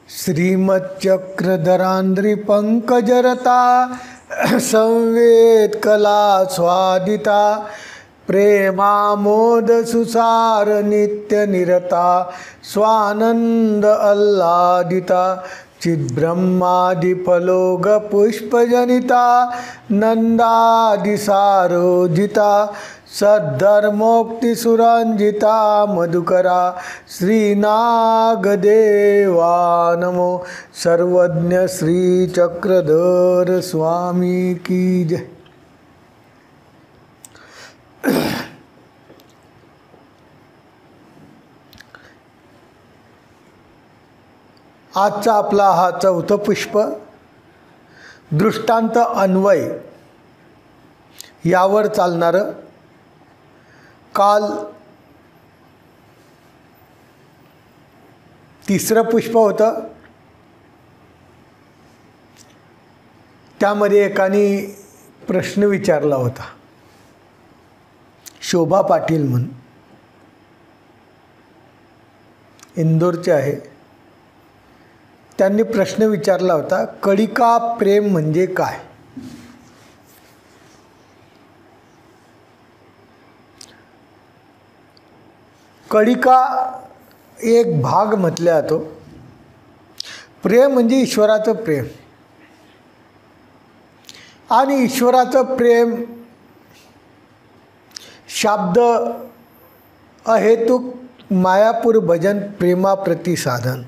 श्रीमच्चक्रधरान्द्रिपङ्कजरता संवेद कला स्वादिता प्रेमामोद सुसार नित्य निरता स्वानंद आह्लादिता चिद्ब्रह्मादिफलोग पुष्पजनिता नंदादिसारोजिता सद्धर्मोक्तिसुरंजिता मधुकरा श्रीनागदेवा नमो। सर्वज्ञ श्री चक्रधर स्वामी की जय। आजचा आपला हा चौथं पुष्प दृष्टांत अन्वय यावर चालणारं। काल तिसरं पुष्प होतं, त्यामध्ये एकाने प्रश्न विचारला होता, शोभा पाटील म्हणून इंदोरचे आहे। त्यांनी प्रश्न विचारला होता, कळिका प्रेम म्हणजे काय? कळिका एक भाग म्हटला जातो। प्रेम म्हणजे ईश्वराचं प्रेम, आणि ईश्वराचं प्रेम शाब्द अहेतुक मायापूर भजन प्रेमाप्रती साधन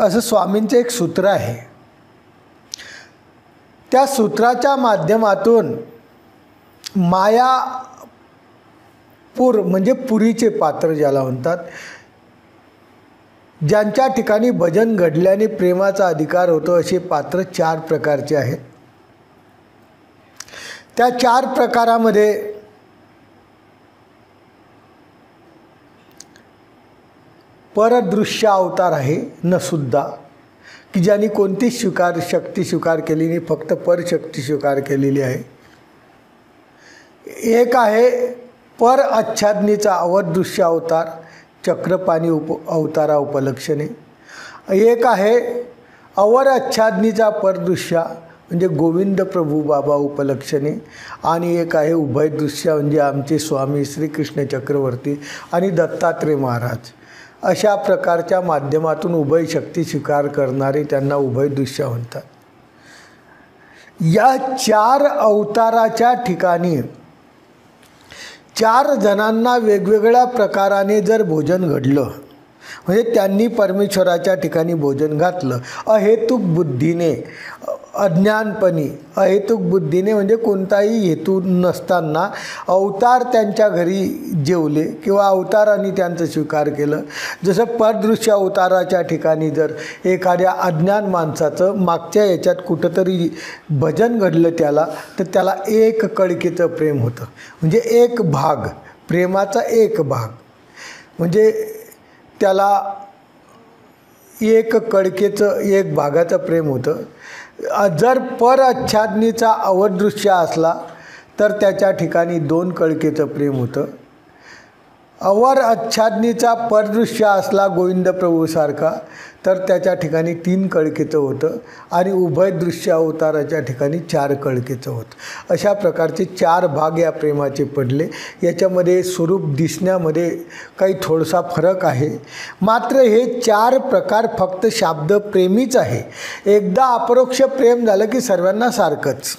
असं स्वामींचं एक सूत्र आहे। त्या सूत्राच्या माध्यमातून मायापूर म्हणजे पुरीचे पात्र ज्याला म्हणतात, ज्यांच्या ठिकाणी भजन घडल्याने प्रेमाचा अधिकार होतो, असे पात्र 4 प्रकारचे आहेत। त्या 4 प्रकारामध्ये परदृश्य अवतार आहे नसुद्धा, की ज्यांनी कोणतीच शक्ती स्वीकार केली नाही, फक्त परशक्ती स्वीकार केलेली आहे। एक आहे पर आच्छादनीचा अवदृश्य अवतार चक्रपाणी अवतारा उपलक्षणे। एक आहे अवर आच्छादनीचा परदृश्य म्हणजे गोविंद प्रभू बाबा उपलक्षणे, आणि एक आहे उभय दृश्य म्हणजे आमचे स्वामी श्रीकृष्ण चक्रवर्ती आणि दत्तात्रेय महाराज। अशा प्रकारच्या माध्यमातून उभय शक्ती स्वीकार करणारे त्यांना उभय दृश्य म्हणतात। या 4 अवताराच्या ठिकाणी 4 जणांना वेगवेगळ्या प्रकाराने जर भोजन घडलं, म्हणजे त्यांनी परमेश्वराच्या ठिकाणी भोजन घातलं अहेतुक बुद्धीने, अज्ञानपणी, अहेतुक बुद्धीने म्हणजे कोणताही हेतू नसताना अवतार त्यांच्या घरी जेवले किंवा अवतारांनी त्यांचं स्वीकार केलं। जसं परदृश्य अवताराच्या ठिकाणी जर एखाद्या अज्ञान माणसाचं मागच्या याच्यात कुठंतरी भजन घडलं त्याला, तर त्याला एक कळकीचं प्रेम होतं, म्हणजे एक भाग प्रेमाचा एक भाग, म्हणजे त्याला एक कळकेचं एक भागाचं प्रेम होतं। जर पर आच्छादनीचा अवदृश्य असला तर त्याच्या ठिकाणी 2 कळकेचं प्रेम होतं। अवर आच्छादनीचा परदृश्य असला गोविंद प्रभूसारखा तर त्याच्या ठिकाणी 3 कळकेचं होतं, आणि उभय दृश्य अवताराच्या ठिकाणी 4 कळकेचं होतं। अशा प्रकारचे 4 भाग या प्रेमाचे पडले। याच्यामध्ये स्वरूप दिसण्यामध्ये काही थोडासा फरक आहे, मात्र हे 4 प्रकार फक्त शाब्द प्रेमीच आहे। एकदा अपरोक्ष प्रेम झालं की सर्वांना सारखंच,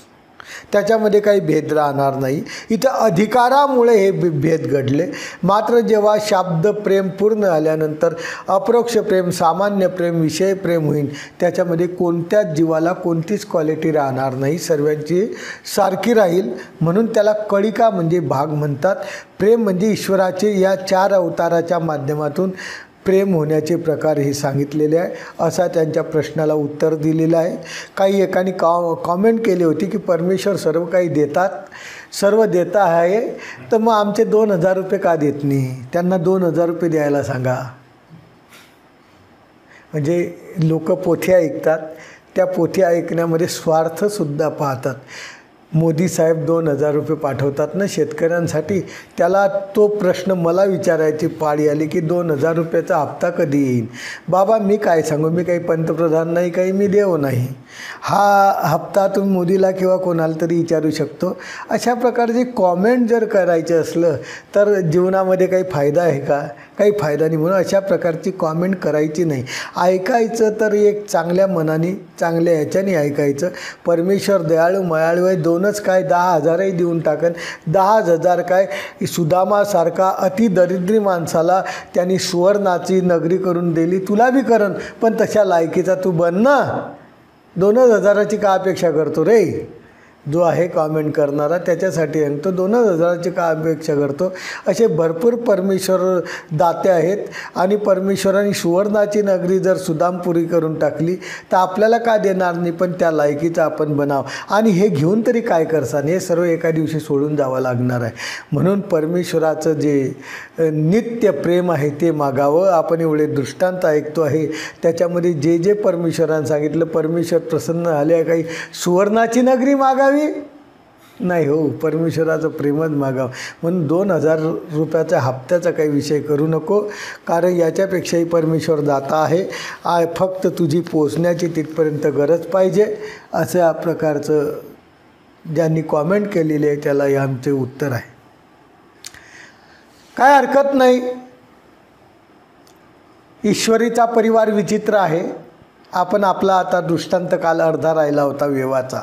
त्याच्यामध्ये काही भेद राहणार नाही। इथं अधिकारामुळे हे भेद घडले, मात्र जेव्हा शाब्द प्रेम पूर्ण झाल्यानंतर अपरोक्ष प्रेम, सामान्य प्रेम, विषय प्रेम होईल, त्याच्यामध्ये कोणत्याच जीवाला कोणतीच क्वालिटी राहणार नाही, सर्वांची सारखी राहील। म्हणून त्याला कळिका म्हणजे भाग म्हणतात। प्रेम म्हणजे ईश्वराचे या 4 अवताराच्या माध्यमातून प्रेम होण्याचे प्रकार हे सांगितलेले आहे, असा त्यांच्या प्रश्नाला उत्तर दिलेलं आहे। काही एकाने कॉमेंट केली होती की परमेश्वर सर्व काही देतात, सर्व देता आहे, तर मग आमचे 2000 रुपये का देत नाही? त्यांना 2000 रुपये द्यायला सांगा। म्हणजे लोक पोथी ऐकतात, त्या पोथी ऐकण्यामध्ये स्वार्थसुद्धा पाहतात। मोदी साहेब 2,000 रुपये पाठवतात ना शेतकऱ्यांसाठी, त्याला तो प्रश्न मला विचारायची पाळी आली की 2,000 रुपयाचा हप्ता कधी येईल. बाबा मी काय सांगू, मी काही पंतप्रधान नाही, काही मी देव नाही. हा हप्ता तुम्ही मोदीला किंवा कोणाला तरी विचारू शकतो. अशा प्रकारचे कॉमेंट जर करायचं असलं तर जीवनामध्ये काही फायदा आहे का? काही फायदा नाही. म्हणून अशा प्रकारची कॉमेंट करायची नाही. ऐकायचं तर एक चांगल्या मनाने चांगल्या ह्याच्याने ऐकायचं. परमेश्वर दयाळू मयाळू आहे. दोनच काय 10,000ही देऊन टाकन. 10,000 काय, सुदामासारखा अतिदरिद्री माणसाला त्यांनी सुवर्णाची नगरी करून दिली. तुला बी करन, पण तशा लायकीचा तू बन ना. 2,000ची का अपेक्षा करतो रे? जो आहे कॉमेंट करणारा त्याच्यासाठी सांगतो, 2,000ची का अपेक्षा करतो? असे भरपूर परमेश्वर दाते आहेत. आणि परमेश्वराने सुवर्णाची नगरी जर सुदामपुरी करून टाकली तर आपल्याला का देणार नाही? पण त्या लायकीचं आपण बनाव. आणि हे घेऊन तरी काय करसान? हे सर्व एका दिवशी सोडून जावं लागणार आहे. म्हणून परमेश्वराचं जे नित्य प्रेम आहे ते मागावं. आपण एवढे दृष्टांत ऐकतो आहे, त्याच्यामध्ये जे जे परमेश्वराने सांगितलं, परमेश्वर प्रसन्न झाले आहे, काही सुवर्णाची नगरी मागावी नाही हो, परमेश्वराचं प्रेमच मागावं. म्हणून 2,000 रुपयाच्या हप्त्याचा काही विषय करू नको, कारण याच्यापेक्षाही परमेश्वर दाता आहे. फक्त तुझी पोचण्याची तिथपर्यंत गरज पाहिजे. अशा प्रकारचं ज्यांनी कॉमेंट केलेली आहे त्याला हे आमचे उत्तर आहे. काय हरकत नाही. ईश्वरीचा परिवार विचित्र आहे. आपण आपला आता दृष्टांत काल अर्धा राहिला होता व्यवाचा.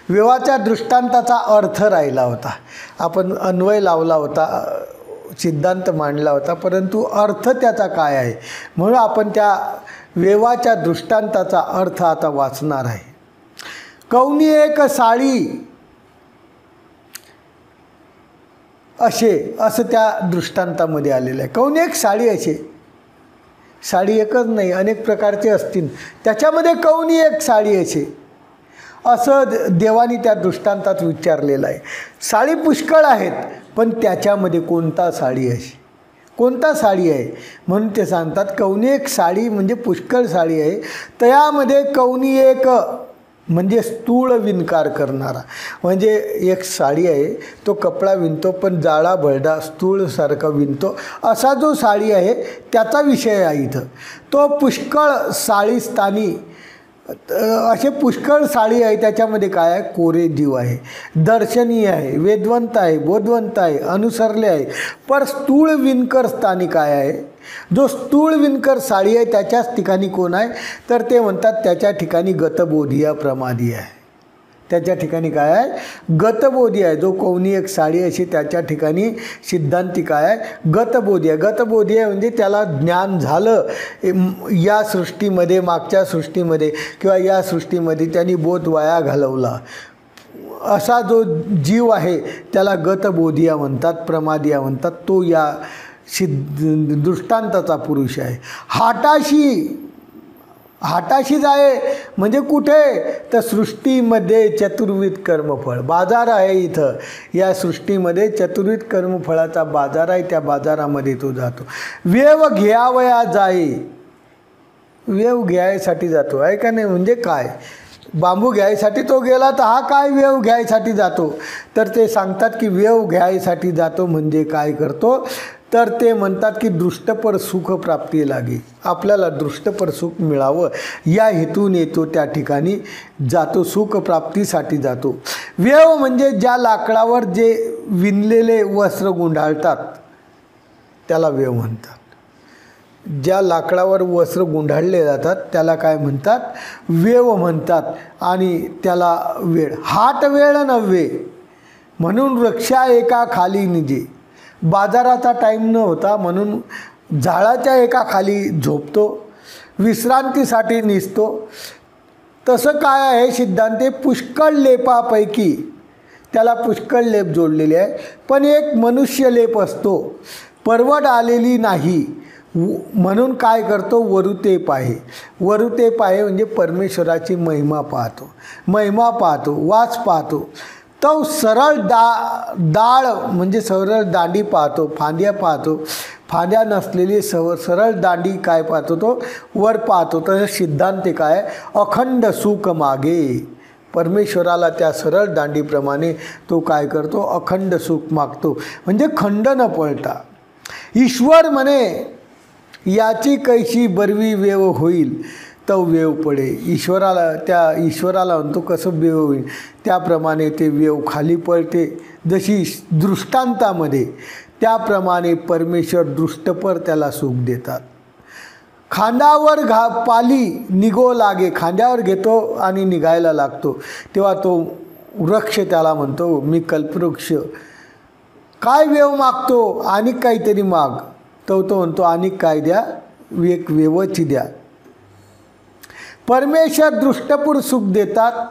व्यवाच्या दृष्टांताचा अर्थ राहिला होता. आपण अन्वय लावला होता, सिद्धांत मांडला होता, परंतु अर्थ त्याचा काय आहे म्हणून आपण त्या व्यवाच्या दृष्टांताचा अर्थ आता वाचणार आहे. कौनी एक साळी असं त्या दृष्टांतामध्ये आलेलं आहे. कौनी एक साळी असे, साडी एकच नाही अनेक प्रकारचे असतील, त्याच्यामध्ये कौनी एक साडी असे असं देवानी त्या दृष्टांतात विचारलेलं आहे. साडी पुष्कळ आहेत, पण त्याच्यामध्ये कोणता साडी अशी, कोणता साडी आहे म्हणून ते सांगतात. कौनी एक साडी म्हणजे पुष्कळ साडी आहे, त्यामध्ये कौनी एक म्हणजे स्थूळ विणकार करणारा. म्हणजे एक साडी आहे, तो कपडा विणतो पण जाडा भरडा स्थूळसारखा विणतो, असा जो साडी आहे त्याचा विषय आहे इथं. तो पुष्कळ साळी स्थानी असे पुष्कळ साळी आहे, त्याच्यामध्ये काय आहे? कोरे जीव आहे, दर्शनीय आहे, वेदवंत आहे, बोधवंत आहे, अनुसरले आहे. पर स्थूळ विणकर स्थानी काय आहे? जो स्थूळ विणकर साळी आहे त्याच्याच ठिकाणी कोण आहे? तर ते म्हणतात त्याच्या ठिकाणी गतबोधिया प्रमादी आहे. त्याच्या ठिकाणी काय आहे? गतबोधी आहे. जो कौनी एक साडी अशी त्याच्या ठिकाणी सिद्धांती काय आहे? गतबोधी आहे. गतबोधी आहे म्हणजे त्याला ज्ञान झालं या सृष्टीमध्ये, मागच्या सृष्टीमध्ये किंवा या सृष्टीमध्ये त्यांनी बोध वाया घालवला, असा जो जीव आहे त्याला गतबोधिया म्हणतात, प्रमादिया म्हणतात. तो या दृष्टांताचा पुरुष आहे. हाटाशी जाय म्हणजे कुठे? तर सृष्टीमध्ये चतुर्विध कर्मफळ बाजार आहे. इथं या सृष्टीमध्ये चतुर्विध कर्मफळाचा बाजार आहे, त्या बाजारामध्ये तो जातो. वेव घ्यावया जाई, वेव घ्यायसाठी जातो आहे का नाही? म्हणजे काय? बांबू घ्यायसाठी तो गेला, तर हा काय वेव घ्यायसाठी जातो? तर ते सांगतात की वेव घ्यायसाठी जातो म्हणजे काय करतो? तर ते म्हणतात की दृष्टपर सुख प्राप्ती लागे, आपल्याला दृष्टपर सुख मिळावं या हेतूने तो त्या ठिकाणी जातो, सुख प्राप्तीसाठी जातो. वेव म्हणजे ज्या लाकडावर जे विणलेले वस्त्र गुंडाळतात त्याला वेव म्हणतात. ज्या लाकडावर वस्त्र गुंडाळले जातात त्याला काय म्हणतात? वेव म्हणतात. आणि त्याला वेळ, हाट वेळ नव्हे म्हणून वृक्षा एका खाली निजे. बाजाराचा टाईम न होता म्हणून झाडाच्या एका खाली झोपतो, विश्रांतीसाठी निसतो. तसं काय आहे सिद्धांते? पुष्कळ लेपापैकी त्याला पुष्कळ लेप जोडलेले आहे, पण एक मनुष्य लेप असतो, परवड आलेली नाही म्हणून काय करतो? वरुतेप आहे. वरुतेप आहे म्हणजे परमेश्वराची महिमा पाहतो, महिमा पाहतो, वाच पाहतो. तो सरळ डाळ म्हणजे सरळ दांडी पाहतो, फांद्या पाहतो, फांद्या नसलेली सरळ दांडी काय पाहतो? तो वर पाहतो. तसं सिद्धांत काय? अखंड सुख मागे परमेश्वराला त्या सरळ दांडीप्रमाणे तो काय करतो, अखंड सुख मागतो, म्हणजे खंड न पळता. ईश्वर म्हणे याची कैशी बरवी वेव होईल तो वेव पडे. ईश्वराला म्हणतो कसं वेव होईल, त्याप्रमाणे ते वेव खाली पळते. जशी दृष्टांतामध्ये त्याप्रमाणे परमेश्वर दृष्टपर त्याला सुख देतात. खांद्यावर पाली निघो लागे, खांद्यावर घेतो आणि निघायला लागतो, तेव्हा तो वृक्ष त्याला म्हणतो मी कल्पवृक्ष. काय वेव मागतो, आणि काहीतरी माग, तो म्हणतो आणि काय द्या, एक वेवची द्या. परमेश्वर दृष्टपूर सुख देतात,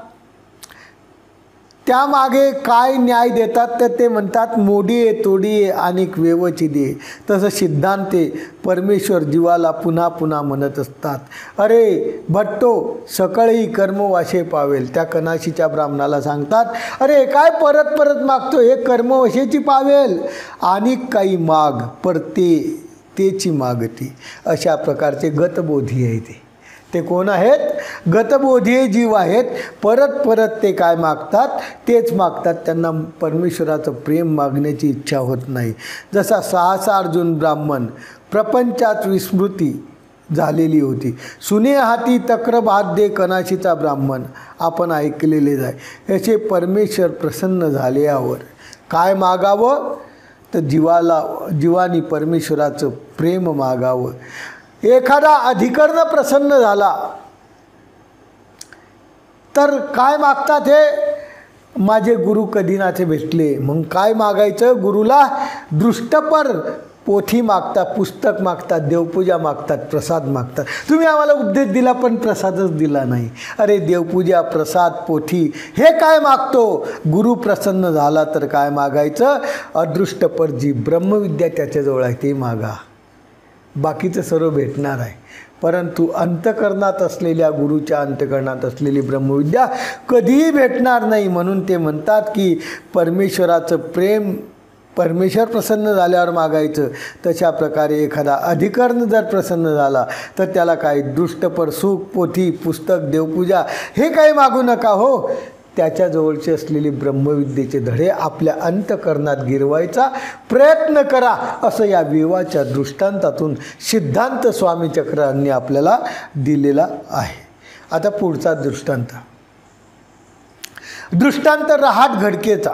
त्यामागे काय न्याय देतात, तर ते म्हणतात मोडीये तोडीये अनेक वेवची दे. तसं सिद्धांते परमेश्वर जीवाला पुन्हा पुन्हा म्हणत असतात, अरे भट्टो सकळही कर्मवाशे पावेल. त्या कनाशीच्या ब्राह्मणाला सांगतात, अरे काय परत परत मागतो, हे कर्मवशेची पावेल, आणि काही माग पर तेची मागती. अशा प्रकारचे गतबोधी आहे ते कोण आहेत, गतबोधी जीव आहेत. परत परत ते काय मागतात, तेच मागतात. त्यांना परमेश्वराचं प्रेम मागण्याची इच्छा होत नाही. जसा सहसा अर्जुन ब्राह्मण प्रपंचात विस्मृती झालेली होती. सुने हाती तक्र भात दे कनाशीचा ब्राह्मण, आपण ऐकलेले आहे. याचे परमेश्वर प्रसन्न झाल्यावर काय मागावं, तर जीवानी परमेश्वराचं प्रेम मागावं. एखादा अधिकर्ण प्रसन्न झाला तर काय मागतात, हे माझे गुरु कधी नाथे भेटले. मग काय मागायचं, गुरुला दृष्टपर पोथी मागतात, पुस्तक मागतात, देवपूजा मागतात, प्रसाद मागतात. तुम्ही आम्हाला उपदेश दिला पण प्रसादच दिला नाही. अरे देवपूजा, प्रसाद, पोथी हे काय मागतो. गुरु प्रसन्न झाला तर काय मागायचं, अदृष्टपर जी ब्रह्मविद्या त्याच्याजवळ आहे ते मागा. बाकीचं सर्व भेटणार आहे, परंतु अंतकरणात असलेल्या गुरुच्या अंतकरणात असलेली ब्रह्मविद्या कधीही भेटणार नाही. म्हणून ते म्हणतात की परमेश्वराचं प्रेम परमेश्वर प्रसन्न झाल्यावर मागायचं. तशा प्रकारे एखादा अधिकर्ण जर प्रसन्न झाला तर त्याला काय दृष्टपर सुख, पोथी, पुस्तक, देवपूजा हे काही मागू नका हो. त्याच्याजवळचे असलेली ब्रह्मविद्येचे धडे आपल्या अंतकरणात गिरवायचा प्रयत्न करा, असं या विवाच्या दृष्टांतातून सिद्धांत स्वामी चक्रांनी आपल्याला दिलेला आहे. आता पुढचा दृष्टांत रहाट घडकेचा.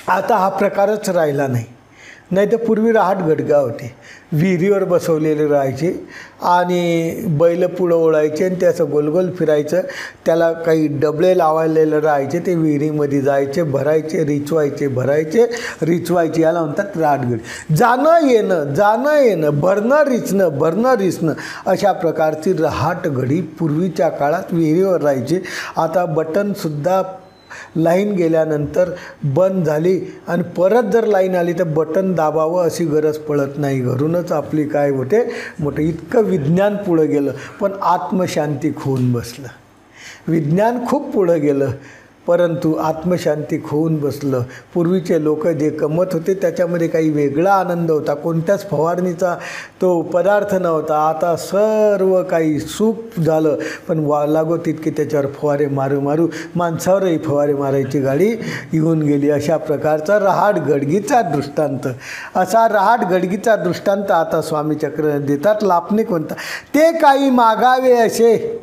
आता हा प्रकारच राहिला नाही. नाही तर पूर्वी रहाट घडगा होते, विहिरीवर बसवलेले राहायचे आणि बैल पुढं ओढायचे आणि ते असं गोलगोल फिरायचं. त्याला काही डबळे लावलेले राहायचे, ते विहिरीमध्ये जायचे, भरायचे, रिचवायचे, भरायचे, रिचवायचे. याला म्हणतात रहाटगड. जाणं येणं, भरणं रिचणं अशा प्रकारची रहाटगडी पूर्वीच्या काळात विहिरीवर राहायचे. आता बटनसुद्धा लाईन गेल्यानंतर बंद झाली आणि परत जर लाईन आली तर बटन दाबावं अशी गरज पडत नाही. घरूनच आपली काय होते, मोठं इतकं विज्ञान पुढं गेलं पण आत्मशांती खोवून बसलं. विज्ञान खूप पुढं गेलं परंतु आत्मशांती खोवून बसलं. पूर्वीचे लोक जे कमत होते त्याच्यामध्ये काही वेगळा आनंद होता, कोणत्याच फवारणीचा तो पदार्थ नव्हता. आता सर्व काही सुख झालं पण लागो तितके त्याच्यावर फवारे मारू माणसावरही फवारे मारायची गाडी येऊन गेली. अशा प्रकारचा रहाट गडगीचा दृष्टांत. असा रहाट गडगीचा दृष्टांत आता स्वामी चक्र देतात. लापणिक म्हणतात ते काही मागावे असे,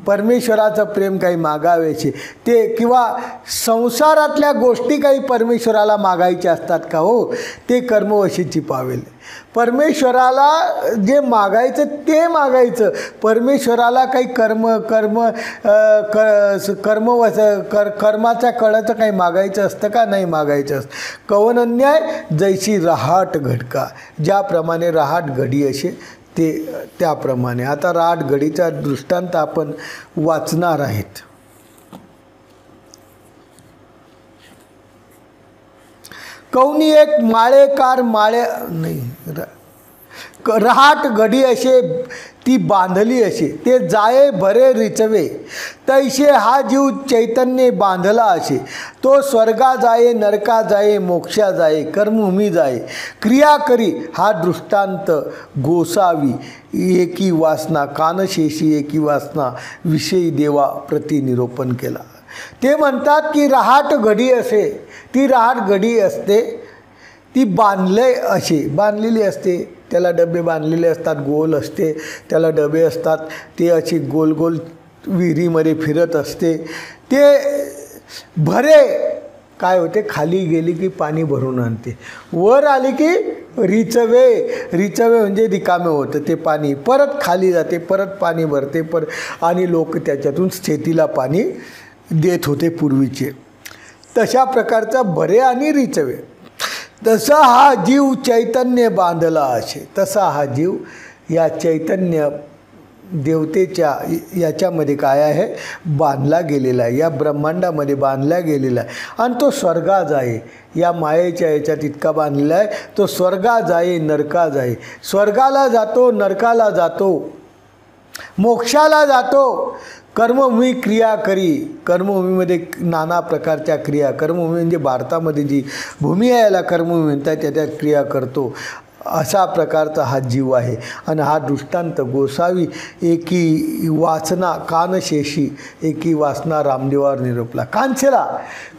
परमेश्वराचं प्रेम काही मागावेचे ते, किंवा संसारातल्या गोष्टी काही परमेश्वराला मागायच्या असतात का हो, ते कर्मवशीची पावेल. परमेश्वराला जे मागायचं ते मागायचं. परमेश्वराला काही कर्माच्या कळाचं काही मागायचं असतं का, नाही मागायचं असतं. कवन अन्याय जैशी रहाट घडका, ज्याप्रमाणे रहाट घडी असे ते त्याप्रमाणे. आता रहाट घडीचा दृष्टांत आपण वाचणार आहेत. कौनी एक माळेकार रहाट घडी असे ती बांधली असे, ते जाये भरे रिचवे, तैसे हा जीव चैतन्य बांधला असे, तो स्वर्गा जाये नरका जाये मोक्षा जाये कर्मभूमी जाये, क्रिया करी हा दृष्टांत गोसावी, एकी वासना कानशेषी एकी वासना विषयी देवा प्रति निरोपण केला. ते म्हणतात की रहाट घडी असे, ती रहाट घडी असते, ती बांधलेली असते, त्याला डबे बांधलेले असतात, गोल असते, त्याला डबे असतात, ते अशी गोल गोल विहिरीमध्ये फिरत असते. ते भरे काय होते, खाली गेली की पाणी भरून आणते, वर आली की रिचवे म्हणजे रिकामे होतं ते पाणी, परत खाली जाते, परत पाणी भरते, आणि लोक त्याच्यातून शेतीला पाणी देत होते पूर्वीचे. तशा प्रकारचा भरे आणि रिचवे. तसा हा जीव चैतन्य बांधला असे, तसा हा जीव या चैतन्य देवतेच्या याच्यामध्ये काय आहे, बांधला गेलेला आहे, या ब्रह्मांडामध्ये बांधला गेलेला आहे. आणि तो स्वर्गा जाये, या मायेच्या याच्यात इतका बांधलेला आहे, तो स्वर्गा जाये नरका जाये, स्वर्गाला जातो नरकाला जातो मोक्षाला जातो, कर्मभूमी क्रिया करी, कर्मभूमीमध्ये नाना प्रकारच्या क्रिया, कर्मभूमी म्हणजे भारतामध्ये जी भूमी आहे याला कर्मभूमी म्हणतात, त्याच्यात क्रिया करतो, असा प्रकारचा हा जीव आहे. आणि हा दृष्टांत गोसावी एकी वासना कानशेषी एकी वासना रामदेवावर निरोपला.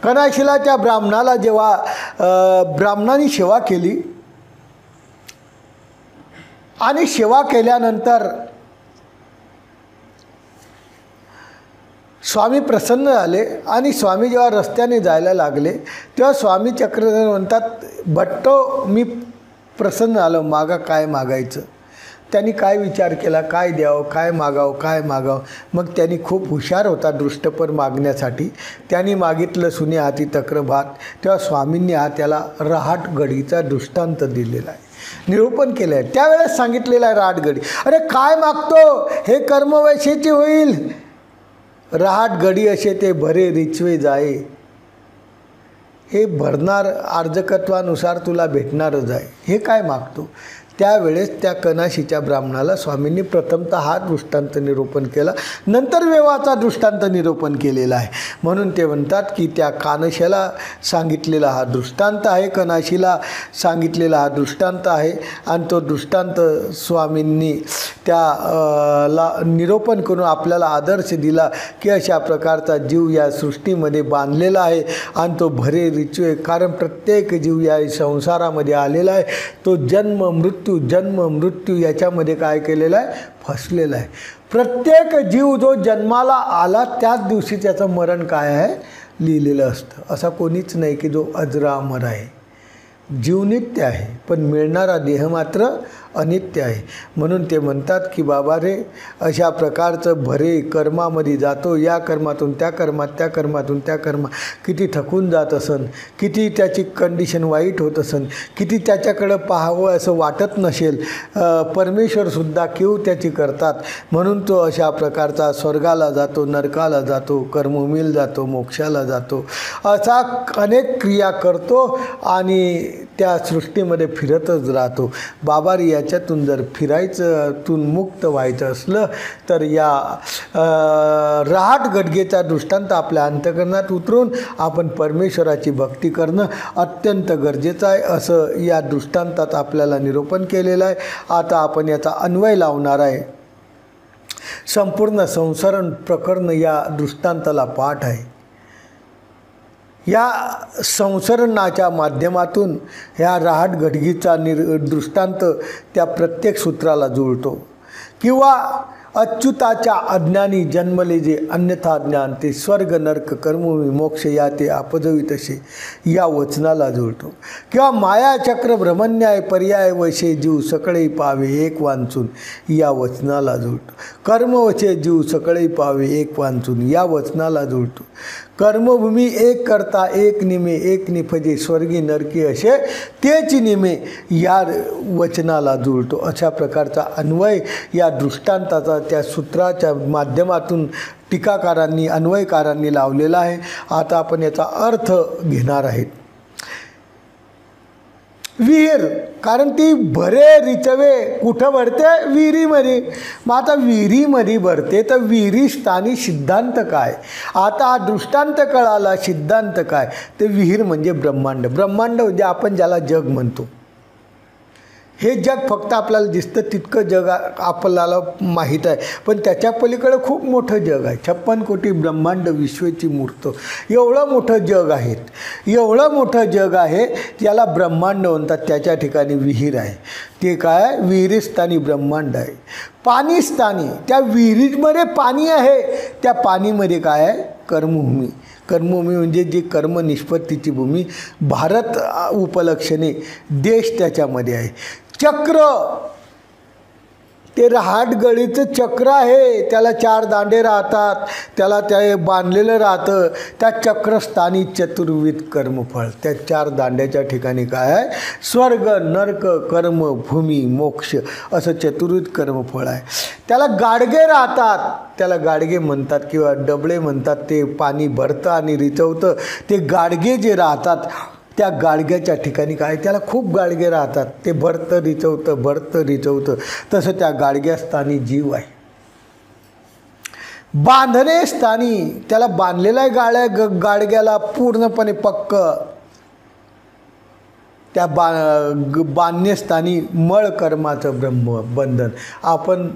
कनाशिलाच्या ब्राह्मणाला जेव्हा ब्राह्मणाने सेवा केली आणि सेवा केल्यानंतर स्वामी प्रसन्न झाले, आणि स्वामी जेव्हा रस्त्याने जायला लागले तेव्हा स्वामी चक्रधर म्हणतात, भट्टो मी प्रसन्न झालो, मागा काय मागायचं. त्यांनी काय विचार केला, काय द्यावं, काय मागावं. मग त्यांनी खूप हुशार होता दृष्टपर मागण्यासाठी. त्यांनी मागितलं सुने हाती तक्र भात. तेव्हा स्वामींनी हा त्याला रहाट घडीचा दृष्टांत दिलेला आहे, निरूपण केलं आहे. त्यावेळेस सांगितलेलं आहे रहाट घडी. अरे काय मागतो, हे कर्मवैशेचे होईल, रहाट घडी असे ते भरे रिचवे जाये, हे भरणार अर्जकत्वानुसार तुला भेटणारच आहे, हे काय मागतो. त्यावेळेस त्या कनाशीच्या ब्राह्मणाला स्वामींनी प्रथमतः हा दृष्टांत निरूपण केला, नंतर वेवाचा दृष्टांत निरूपण केलेला आहे. म्हणून ते म्हणतात की त्या कानशाला सांगितलेला हा दृष्टांत आहे, कनाशीला सांगितलेला हा दृष्टांत आहे. आणि तो दृष्टांत स्वामींनी त्याला निरूपण करून आपल्याला आदर्श दिला की अशा प्रकारचा जीव या सृष्टीमध्ये बांधलेला आहे आणि तो भरे रिचवे. कारण प्रत्येक जीव या संसारामध्ये आलेला आहे, तो जन्म मृत्यू याच्यामध्ये काय केलेला आहे, फसलेला आहे. प्रत्येक जीव जो जन्माला आला त्याच दिवशी त्याचं मरण काय आहे लिहिलेलं असतं. असा कोणीच नाही की जो अजरामर आहे. जीव नित्य आहे, पण मिळणारा देह मात्र अनित्य आहे. म्हणून ते म्हणतात की बाबा रे, अशा प्रकारचं भरे कर्मामध्ये जातो, या कर्मातून त्या कर्मात, त्या कर्मातून त्या कर्मात, किती थकून जात असन, किती त्याची कंडिशन वाईट होत असन, किती त्याच्याकडं पाहावं असं वाटत नसेल, परमेश्वरसुद्धा कीव त्याची करतात. म्हणून तो अशा प्रकारचा स्वर्गाला जातो, नरकाला जातो, कर्मभूमीला जातो, मोक्षाला जातो, असा अनेक क्रिया करतो आणि त्या सृष्टीमध्ये फिरतच राहतो. बाबारी याच्यातून जर फिरायचं मुक्त व्हायचं असलं तर या रहाट गडगेचा दृष्टांत आपल्या अंतःकरणात उतरून आपण परमेश्वराची भक्ती करणं अत्यंत गरजेचं आहे, असं या दृष्टांतात आपल्याला निरूपण केलेलं आहे. आता आपण याचा अन्वय लावणार आहे. संपूर्ण संसरण प्रकरण या दृष्टांताला पाठ आहे. या संसरणाच्या माध्यमातून ह्या रहाट घडगीचा दृष्टांत त्या प्रत्येक सूत्राला जुळतो. किंवा अच्युताच्या अज्ञानी जन्मले जे अन्यथा ज्ञान, ते स्वर्ग नरक कर्मभूमी मोक्ष या ते आपजवी तसे या वचनाला जुळतो. किंवा मायाचक्र भ्रमण्याय पर्याय वशे जीव सकळे पावे एक वांचून या वचनाला जुळतो. कर्मवशे जीव सकळे पावे एक वांचून या वचनाला जुळतो. कर्मभूमी एक करता एक निमे एक निफजे स्वर्गी नरकी असे तेच निमे या वचनाला जुळतो. अशा प्रकारचा अन्वय या दृष्टांताचा त्या सूत्राच्या माध्यमातून टीकाकारांनी अन्वयकारांनी लावलेला आहे. आता आपण याचा अर्थ घेणार आहेत. विहीर, कारण ती भरे रिचवे कुठं भरते? विहिरीमध्ये. मग आता विहिरीमध्ये भरते तर विहिरी स्थानी सिद्धांत काय? आता हा दृष्टांत कळाला, सिद्धांत काय? ते विहीर म्हणजे ब्रह्मांड. ब्रह्मांड म्हणजे आपण ज्याला जग म्हणतो. हे जग फक्त आपल्याला दिसतं तितकं जग आपल्याला माहीत आहे, पण त्याच्या पलीकडे खूप मोठं जग आहे. 56 कोटी ब्रह्मांड विश्वाची मूर्त, एवढं मोठं जग आहे. एवढं मोठं जग आहे त्याला ब्रह्मांड म्हणतात. त्याच्या ठिकाणी विहीर आहे. ते काय? विहिरीस्थानी ब्रह्मांड आहे. पाणीस्थानी, त्या विहिरीमध्ये पाणी आहे, त्या पाणीमध्ये काय आहे? कर्मभूमी. कर्मभूमी म्हणजे जी कर्म निष्पत्तीची भूमी. भारत उपलक्षणे देश त्याच्यामध्ये आहे. चक्र, ते रहाटगळीचं चक्र आहे, त्याला 4 दांडे राहतात, त्याला त्या बांधलेलं राहतं. त्या चक्रस्थानी चतुर्विध कर्मफळ. त्या 4 दांड्याच्या ठिकाणी काय आहे? स्वर्ग, नरक, कर्म, भूमी, मोक्ष असं चतुर्विध कर्मफळ आहे. त्याला गाडगे राहतात, त्याला गाडगे म्हणतात किंवा डबळे म्हणतात. ते पाणी भरतं आणि रिचवतं. ते गाडगे जे राहतात त्या गाडग्याच्या ठिकाणी काय? त्याला खूप गाडगे राहतात. ते भरतं रिचवतं, भरतं रिचवतं. तसं त्या गाडग्यास्थानी जीव आहे. बांधणे स्थानी, त्याला बांधलेला आहे गाडग्याला पूर्णपणे पक्क. त्या बांधण्यास्थानी मळ कर्माचं बंधन. आपण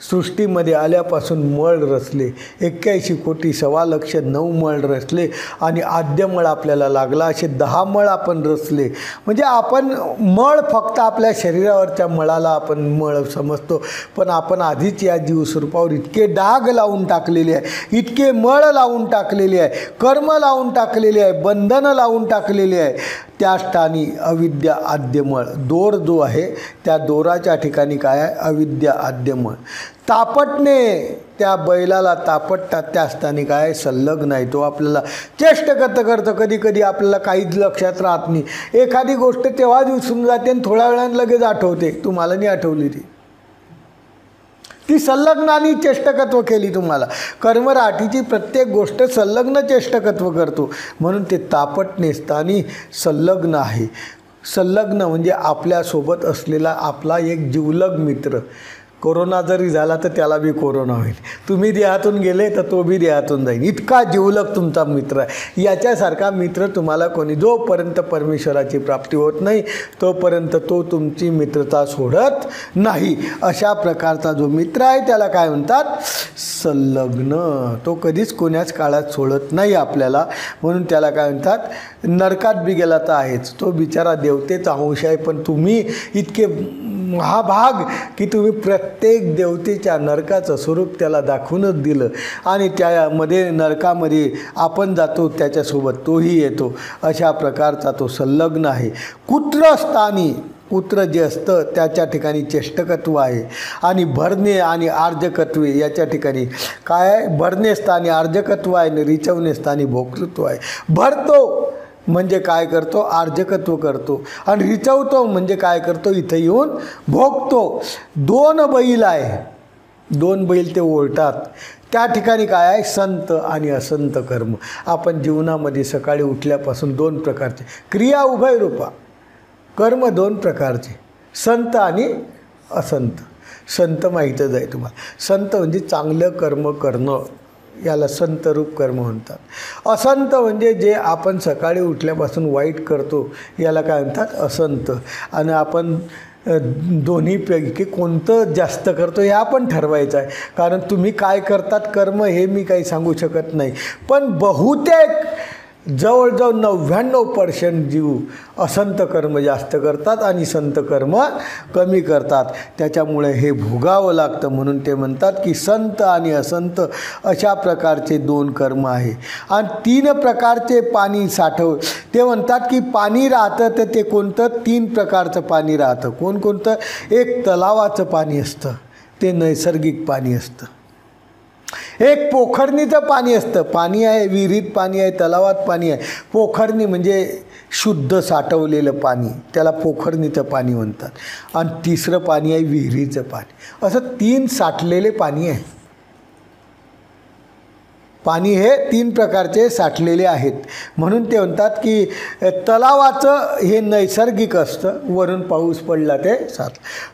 सृष्टीमध्ये आल्यापासून मळ रचले, 81 कोटी 1.25 मळ रचले आणि आद्यमळ आपल्याला लागला. असे 10 मळ आपण रचले. म्हणजे आपण मळ फक्त आपल्या शरीरावरच्या मळाला आपण मळ समजतो, पण आपण आधीच या जीवस्वरूपावर इतके डाग लावून टाकलेले आहे, इतके मळ लावून टाकलेले आहे, कर्म लावून टाकलेले आहे, बंधनं लावून टाकलेले आहे. त्या स्थानी अविद्या आद्यमळ, दोर जो आहे त्या दोराच्या ठिकाणी काय आहे? अविद्या आद्यमळ. तापटणे, त्या बैलाला तापटतात त्या स्थानी काय? संलग्न आहे. तो आपल्याला चेष्ट करतं. कधी कधी आपल्याला काहीच लक्षात राहत नाही. एखादी गोष्ट तेव्हाच विसरून जाते आणि थोड्या वेळानं लगेच आठवते. तुम्हाला नाही आठवली ती संलग्नाने चेष्टकत्व केली तुम्हाला. कर्मराठीची प्रत्येक गोष्ट संलग्न चेष्टकत्व करतो, म्हणून ते तापटणे स्थानी संलग्न आहे. संलग्न म्हणजे आपल्यासोबत असलेला आपला एक जिवलग मित्र. कोरोना जरी झाला तर त्याला बी कोरोना होईल. तुम्ही देहातून गेले तर तो बी देहातून जाईल. इतका जिवलग तुमचा मित्र आहे. याच्यासारखा मित्र तुम्हाला कोणी, जोपर्यंत परमेश्वराची प्राप्ती होत नाही तोपर्यंत तो तुमची मित्रता सोडत नाही. अशा प्रकारचा जो मित्र आहे त्याला काय म्हणतात? संलग्न. तो कधीच कोण्याच काळात सोडत नाही आपल्याला, म्हणून त्याला काय म्हणतात? नरकात बी गेला तर आहेच. तो बिचारा देवतेचा अंश आहे, पण तुम्ही इतके महाभाग की तुम्ही प्रत्येक देवतेच्या नरकाचं स्वरूप त्याला दाखवूनच दिलं आणि त्यामध्ये नरकामध्ये आपण जातो, त्याच्यासोबत तोही येतो. अशा प्रकारचा तो संलग्न आहे. कुत्रस्थानी, कुत्र जे असतं त्याच्या ठिकाणी चेष्टकत्व आहे. आणि भरणे आणि आर्जकत्वे याच्या ठिकाणी काय आहे? भरणे स्थानी आर्जकत्व आहे आणि रिचवणे स्थानी भोक्तृत्व आहे. भरतो म्हणजे काय करतो? आर्जकत्व करतो. आणि रिचवतो म्हणजे काय करतो? इथं येऊन भोगतो. 2 बैल आहे, 2 बैल ते ओळतात. त्या ठिकाणी काय आहे? संत आणि असंत कर्म. आपण जीवनामध्ये सकाळी उठल्यापासून 2 प्रकारचे क्रिया उभयरूपा कर्म, 2 प्रकारचे, संत आणि असंत. संत माहीतच आहे तुम्हाला. संत म्हणजे चांगलं कर्म करणं, याला संतरूप कर्म म्हणतात. असंत म्हणजे जे आपण सकाळी उठल्यापासून वाईट करतो याला काय म्हणतात? असंत. आणि आपण दोन्हीपैकी कोणतं जास्त करतो हे आपण ठरवायचं आहे. कारण तुम्ही काय करतात कर्म हे मी काही सांगू शकत नाही, पण बहुतेक जवळजवळ 99% जीव असंत कर्म जास्त करतात आणि संत कर्म कमी करतात. त्याच्यामुळे हे भोगावं लागतं. म्हणून ते म्हणतात की संत आणि असंत अशा प्रकारचे 2 कर्म आहे. आणि 3 प्रकारचे पाणी साठव. ते म्हणतात की पाणी राहतं तर ते कोणतं? 3 प्रकारचं पाणी राहतं. कोणकोणतं? एक तलावाचं पाणी असतं, ते नैसर्गिक पाणी असतं. एक पोखरणीचं पाणी असतं. पाणी आहे, विहिरीत पाणी आहे, तलावात पाणी आहे. पोखरणी म्हणजे शुद्ध साठवलेलं पाणी, त्याला पोखरणीचं पाणी म्हणतात. आणि 3रं पाणी आहे विहिरीचं पाणी. असं 3 साठलेले पाणी आहे. पाणी हे 3 प्रकारचे साठलेले आहेत. म्हणून ते म्हणतात की तलावाचं हे नैसर्गिक असतं, वरून पाऊस पडला ते साठ.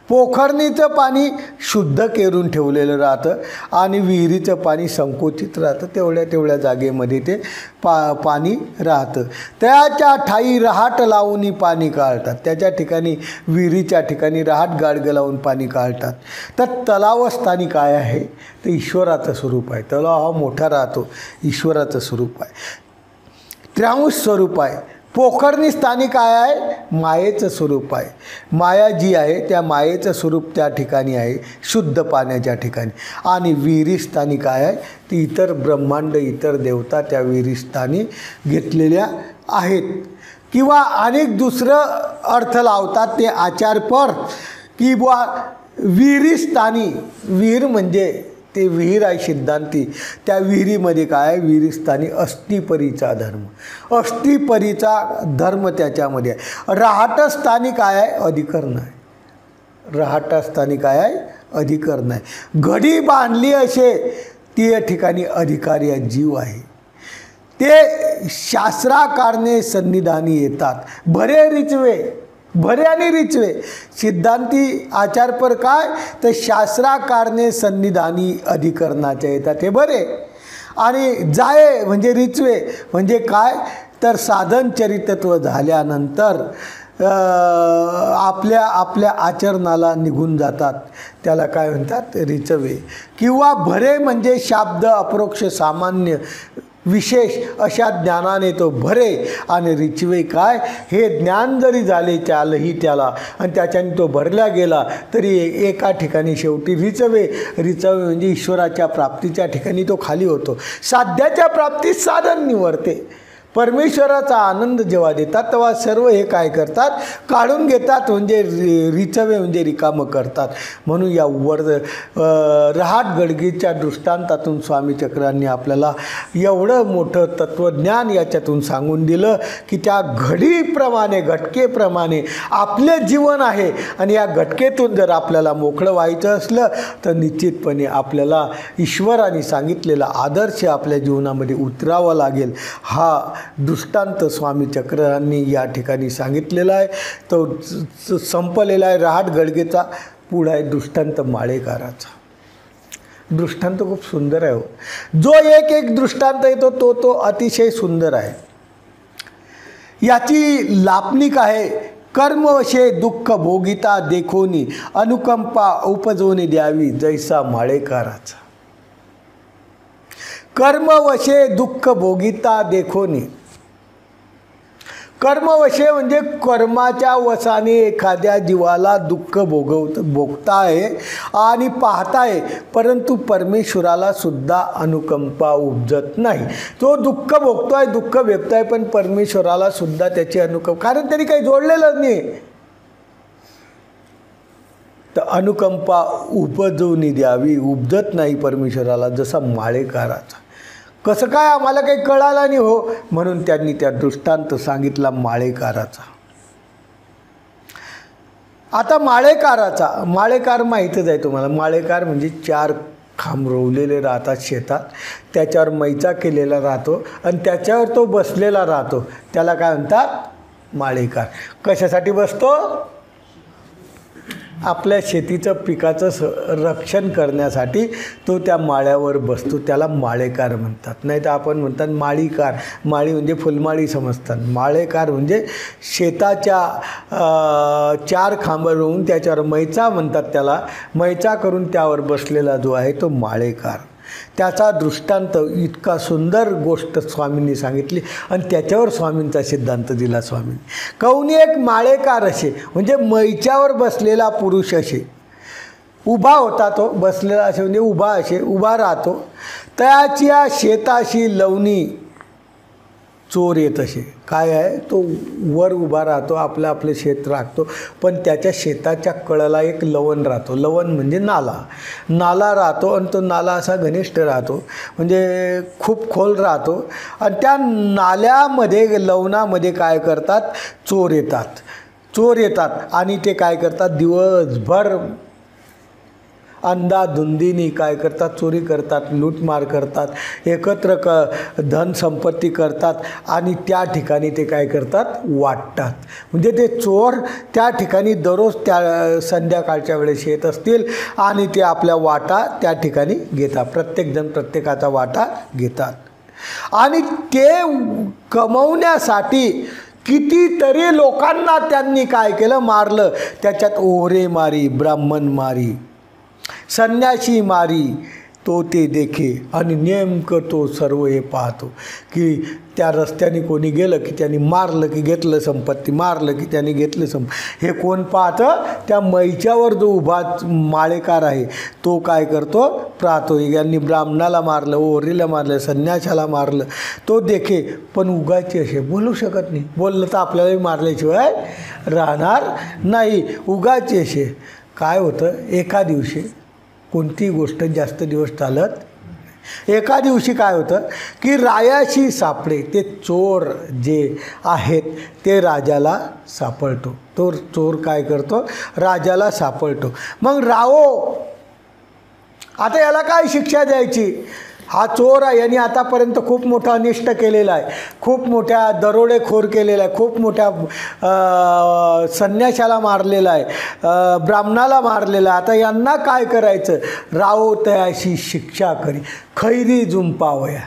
पोखरणीचं पाणी शुद्ध केरून ठेवलेलं राहतं आणि विहिरीचं पाणी संकोचित राहतं, तेवढ्या जागेमध्ये ते पाणी राहतं. त्याच्या ठाई रहाट लावून पाणी काढतात, त्याच्या ठिकाणी विहिरीच्या ठिकाणी रहाट गाडगं लावून पाणी काढतात. तर तलावस्थानी काय आहे, तर ईश्वराचं स्वरूप आहे. तलाव हा मोठा राहतो, ईश्वराचं स्वरूप आहे, त्र्यांश स्वरूप आहे. पोखरणी स्थानी काय आहे, मायेचं स्वरूप आहे. माया जी आहे त्या मायेचं स्वरूप त्या ठिकाणी आहे, शुद्ध पाण्याच्या ठिकाणी. आणि विहिरी स्थानी काय आहे, ती इतर ब्रह्मांड, इतर देवता त्या विहिरी स्थानी घेतलेल्या आहेत. किंवा अनेक दुसरं अर्थ लावतात ते आचारपर की बुवा विहिरी स्थानी, विहीर म्हणजे ते विहीर आहे सिद्धांती, त्या विहिरीमध्ये काय आहे, विहिरीस्थानी अस्थिपरीचा धर्म, अस्थिपरीचा धर्म त्याच्यामध्ये आहे. रहाटस्थानी काय आहे, अधिकरण आहे. रहाटस्थानी काय आहे, अधिकरण आहे. घडी बांधली असे ती या ठिकाणी अधिकारी जीव आहे. ते शास्त्राकारणे सन्निधानी येतात. भरे रिचवे, भरे आणि रिचवे सिद्धांती आचारपर काय, तर शास्त्राकारणे सन्निधानी अधिकरणाच्या येतात हे बरे. आणि जाये म्हणजे रिचवे म्हणजे काय, तर साधन चरितत्व झाल्यानंतर आपल्या आचरणाला निघून जातात, त्याला काय म्हणतात, रिचवे. किंवा भरे म्हणजे शाब्द अप्रोक्ष सामान्य विशेष अशा ज्ञानाने तो भरे. आणि रिचवे काय, हे ज्ञान जरी झाले त्याला आणि त्याच्याने तो भरला गेला तरी एका ठिकाणी शेवटी रिचवे. रिचवे म्हणजे ईश्वराच्या प्राप्तीच्या ठिकाणी तो खाली होतो. साध्याच्या प्राप्तीत साधन निवडते. परमेश्वराचा आनंद जेव्हा देतात तेव्हा सर्व हे काय करतात, काढून घेतात, म्हणजे रिचवे म्हणजे रिकामं करतात. म्हणून या रहाट गडगीच्या दृष्टांतातून स्वामी चक्रांनी आपल्याला एवढं मोठं तत्त्वज्ञान याच्यातून सांगून दिलं की त्या घडीप्रमाणे, घटकेप्रमाणे आपले जीवन आहे. आणि या घटकेतून जर आपल्याला मोकळं व्हायचं असलं तर निश्चितपणे आपल्याला ईश्वराने सांगितलेला आदर्श आपल्या जीवनामध्ये उतरावा लागेल. हा दृष्टांत स्वामी चक्रांनी या ठिकाणी सांगितलेला आहे. तो संपलेला आहे रहाट गडगेचा. पुढं आहे दृष्टांत माळेकाराचा. दृष्टांत खूप सुंदर आहे हो. जो एक दृष्टांत येतो तो अतिशय सुंदर आहे. याची लापणीक आहे, कर्मवशे दुःख भोगिता देखोनी अनुकंपा उपजवून द्यावी जैसा माळेकाराचा. कर्मवशे दुःख भोगिता देखोनी. कर्मवशे म्हणजे कर्माच्या वशाने एखाद्या जीवाला दुःख भोगताय आणि पाहताय, परंतु परमेश्वराला सुद्धा अनुकंपा उपजत नाही. तो दुःख भोगतोय, दुःख व्यक्तोय, पण परमेश्वराला सुद्धा त्याची अनुकंपा, कारण त्यांनी काही जोडलेलं नाही. तर अनुकंपा उपजवून द्यावी, उपजत नाही परमेश्वराला, जसा माळेकाराचा. कसं काय, आम्हाला काही कळालं नाही हो. म्हणून त्यांनी त्या दृष्टांत सांगितला माळेकाराचा. आता माळेकार माहीतच आहे तुम्हाला. माळेकार म्हणजे 4 खांब रोवलेले राहतात शेतात, त्याच्यावर मैचा केलेला राहतो आणि त्याच्यावर तो बसलेला राहतो, त्याला काय म्हणतात, माळेकार. कशासाठी बसतो, आपल्या शेतीचं पिकाचं रक्षण करण्यासाठी तो त्या माळ्यावर बसतो, त्याला माळेकार म्हणतात. नाही तर आपण म्हणतात माळीकार. माळी म्हणजे फुलमाळी समजतात. माळेकार म्हणजे शेताच्या 4 खांब रोवून त्याच्यावर मैचा म्हणतात, त्याला मैचा करून त्यावर बसलेला जो आहे तो माळेकार. त्याचा दृष्टांत इतका सुंदर गोष्ट स्वामींनी सांगितली आणि त्याच्यावर स्वामींचा सिद्धांत दिला स्वामींनी. कौनी एक माळेकार असे म्हणजे मैच्यावर बसलेला पुरुष असे. उभा होता तो, बसलेला असे म्हणजे उभा राहतो. त्याच्या शेताशी लवणी चोर येत असे. काय आहे, तो वर उभा राहतो, आपलं शेत राखतो, पण त्याच्या शेताच्या कळला एक लवण राहतो. लवण म्हणजे नाला राहतो आणि तो नाला असा घनिष्ठ राहतो, म्हणजे खूप खोल राहतो. आणि त्या नाल्यामध्ये, लवणामध्ये काय करतात, चोर येतात आणि ते काय करतात, दिवसभर अंधाधुंदीनी काय करतात, चोरी करतात, लूटमार करतात, एकत्र धनसंपत्ती करतात आणि त्या ठिकाणी ते काय करतात, वाटतात. म्हणजे ते चोर त्या ठिकाणी दररोज त्या संध्याकाळच्या वेळेस येत असतील आणि ते आपल्या वाटा त्या ठिकाणी घेतात. प्रत्येकजण प्रत्येकाचा वाटा घेतात आणि ते कमवण्यासाठी कितीतरी लोकांना त्यांनी काय केलं, मारलं. त्याच्यात ओहरे मारी, ब्राह्मण मारी, संन्यासी मारी, तो ते देखे. आणि नेमकं तो सर्व हे पाहतो की त्या रस्त्याने कोणी गेलं की त्यांनी मारलं की घेतलं संपत्ती, मारलं की त्यांनी घेतलं संपत्ती. हे कोण पाहतं, त्या मैच्यावर जो उभा माळेकार आहे तो काय करतो, पाहतो. यांनी ब्राह्मणाला मारलं, ओहरीला मारलं, संन्याशाला मारलं, तो देखे. पण उगाचे असे बोलू शकत नाही. बोललं तर आपल्यालाही मारल्याशिवाय राहणार नाही. उगाचे असे काय होतं, एका दिवशी कोणती गोष्ट जास्त दिवस चालत. एका दिवशी काय होतं की रायाशी सापडे. ते चोर जे आहेत ते राजाला सापडतो. तो चोर काय करतो, राजाला सापडतो. मग रावो आता याला काय शिक्षा द्यायची. हा चोर आहे, यांनी आतापर्यंत खूप मोठं अनिष्ट केलेलं आहे, खूप मोठ्या दरोडेखोर केलेला आहे, खूप मोठ्या संन्याशाला मारलेला आहे, ब्राह्मणाला मारलेला आहे. आता यांना काय करायचं, रावो तयाशी शिक्षा करी. खैरी जुंपावया.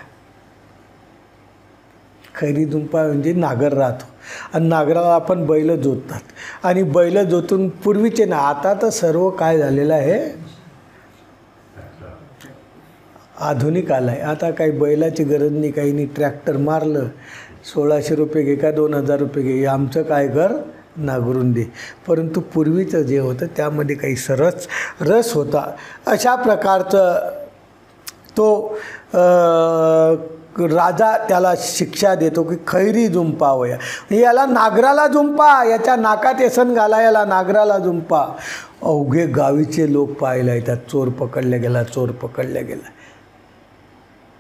खैरी जुंपा म्हणजे नागर राहतो आणि नागराला आपण बैल जोततात आणि बैल जोतून पूर्वीचे ना, आता तर सर्व काय झालेलं आहे, आधुनिक आला आहे. आता काही बैलाची गरज नाही, काही नाही. ट्रॅक्टर मारलं, 1600 रुपये घे का 2000 रुपये घे, आमचं काय कर, नांगरून दे. परंतु पूर्वीचं जे होतं त्यामध्ये काही रस होता. अशा प्रकारचं तो राजा त्याला शिक्षा देतो की खैरी जुंपावया. याला नागराला जुंपा, याच्या नाकात येसन घाला, याला नागराला जुंपा. अवघे गावीचे लोक पाहायला येतात, चोर पकडल्या गेला, चोर पकडल्या गेला.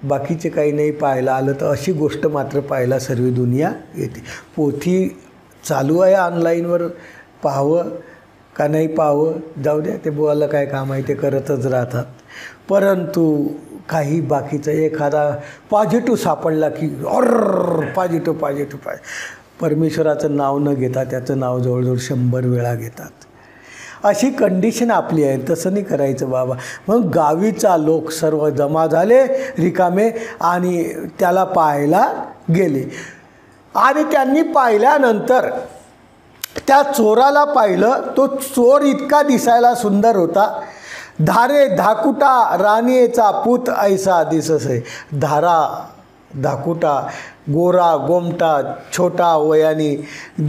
बाकीचे काही नाही पाहायला आलं तर अशी गोष्ट मात्र पाहायला सर्व दुनिया येते. पोथी चालू आहे ऑनलाईनवर, पाहावं का नाही पाहावं जाऊ द्या, ते बोलायला काय काम आहे, ते करतच राहतात. परंतु काही बाकीचं एखादा पॉझिटिव्ह सापडला की पॉझिटिव्ह परमेश्वराचं नाव न घेता त्याचं नाव जवळजवळ 100 वेळा घेतात. अशी कंडिशन आपली आहे. तसं नाही करायचं बाबा. मग गावीचा लोक सर्व जमा झाले रिकामे आणि त्याला पाहायला गेले आणि त्यांनी पाहिल्यानंतर त्या चोराला पाहिलं. तो चोर इतका दिसायला सुंदर होता. धारे धाकुटा राणीचा पूत ऐसा दिससे. धारा धाकुटा, गोरा गोमटा, छोटा वयानी,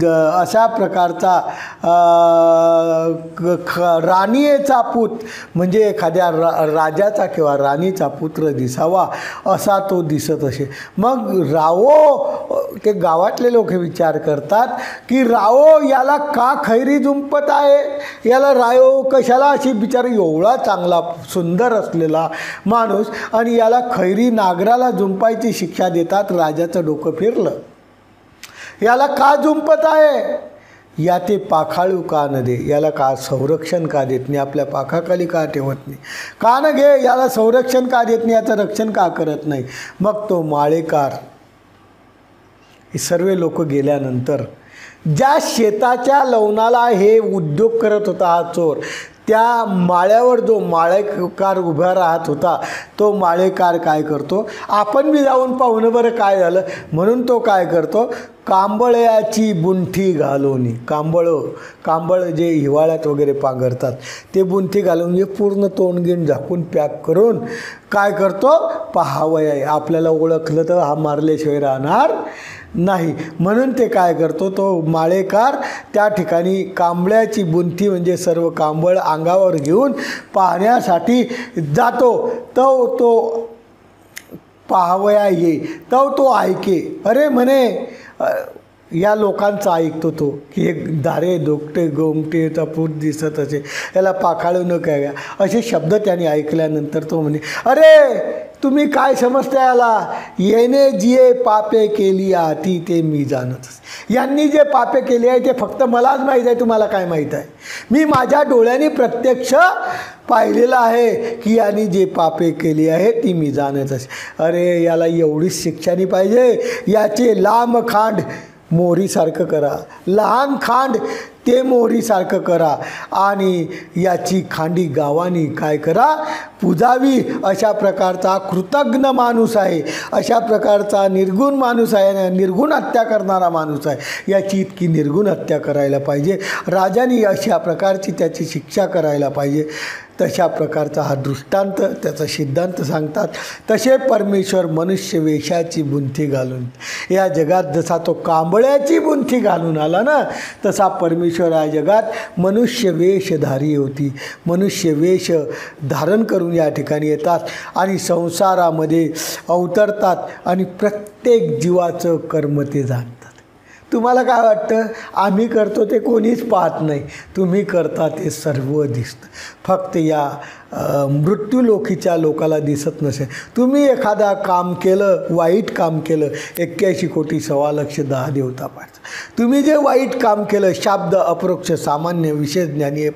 अशा प्रकारचा राणीचा पूत म्हणजे एखाद्या राजाचा किंवा राणीचा पुत्र दिसावा असा तो दिसत असे. मग रावो, ते गावातले लोक विचार करतात की रावो याला का खैरी जुंपत आहे, याला रायो कशाला, अशी बिचारा एवढा चांगला सुंदर असलेला माणूस आणि याला खैरी नागराला जुंपायची शिक्षा देतात. राजाचं डोकं फिरलं. याला का जुंपत आहे, या ते पाखाळू का न दे, याला का संरक्षण का देत नाही, आपल्या पाखाखाली का ठेवत नाही, का न घे, याला संरक्षण का देत नाही, याचं रक्षण का करत नाही. मग तो माळेकार, हे सर्व लोक गेल्यानंतर ज्या शेताच्या लवणाला हे उद्योग करत होता हा चोर, त्या माळ्यावर जो माळेकार उभा राहत होता तो माळेकार काय करतो, आपण बी जाऊन पाहून बरं काय झालं म्हणून तो काय करतो, कांबळ्याची बुंठी घालवणी. कांबळ जे हिवाळ्यात वगैरे पांघरतात ते बुंठी घालून म्हणजे पूर्ण तोंडगीण झाकून पॅक करून काय करतो, पाहावया, आपल्याला ओळखलं तर हा मारल्याशिवाय राहणार नाही म्हणून ते काय करतो, तो माळेकार त्या ठिकाणी कांबळ्याची बुंठी म्हणजे सर्व कांबळ अंगावर घेऊन पाहण्यासाठी जातो. तो पाहावया ये, तो ऐके. अरे म्हणे या लोकांचं ऐकतो तो की एक धारे धोकटे गोमटेचा पूत दिसत असे, याला पाखाळू न काय, असे शब्द त्याने ऐकल्यानंतर तो म्हणे, अरे तुम्ही काय समजता याला? येणे जिये पापे केली आती ते मी जाणतच. यांनी जे पापे केली आहे ते फक्त मलाच माहीत आहे, तुम्हाला काय माहीत आहे? मी माझ्या डोळ्यांनी प्रत्यक्ष पाहिलेलं आहे की यांनी जे पापे केली आहे ती मी जाणत असे. अरे याला एवढीच शिक्षा नाही पाहिजे, याचे लांब खांड मोहरीसारखं करा, लहान खांड ते मोहरीसारखं करा आणि याची खांडी गावानी काय करा? पूजावी. अशा प्रकारचा कृतज्ञ माणूस आहे, अशा प्रकारचा निर्गुण माणूस आहे, निर्गुण हत्या करणारा माणूस आहे, याची इतकी निर्गुण हत्या करायला पाहिजे. राजाने अशा प्रकारची त्याची शिक्षा करायला पाहिजे. तशा प्रकारचा हा दृष्टांत त्याचा सिद्धांत सांगतात. तसे परमेश्वर मनुष्य वेशाची बुंथी घालून या जगात जसा तो कांबळ्याची बुंथी घालून आला ना, तसा परमेश्वर या जगात मनुष्य वेशधारी होती. मनुष्य वेश धारण करून या ठिकाणी येतात आणि संसारामध्ये अवतरतात आणि प्रत्येक जीवाचं कर्म ते जाणतात. तुम्हाला काय वाटतं? आम्ही करतो ते कोणीच पाहत नाही, तुम्ही करता ते सर्व दिसतं. फक्त या मृत्यूलोकीच्या लोकाला दिसत नसेल. तुम्ही एखादा काम केलं, वाईट काम केलं, 81 कोटी 1.25 लाख 10 देवता पाहतात. तुम्ही जे वाईट काम केलं, शाब्द अपरोक्ष सामान्य विशेष ज्ञानी हे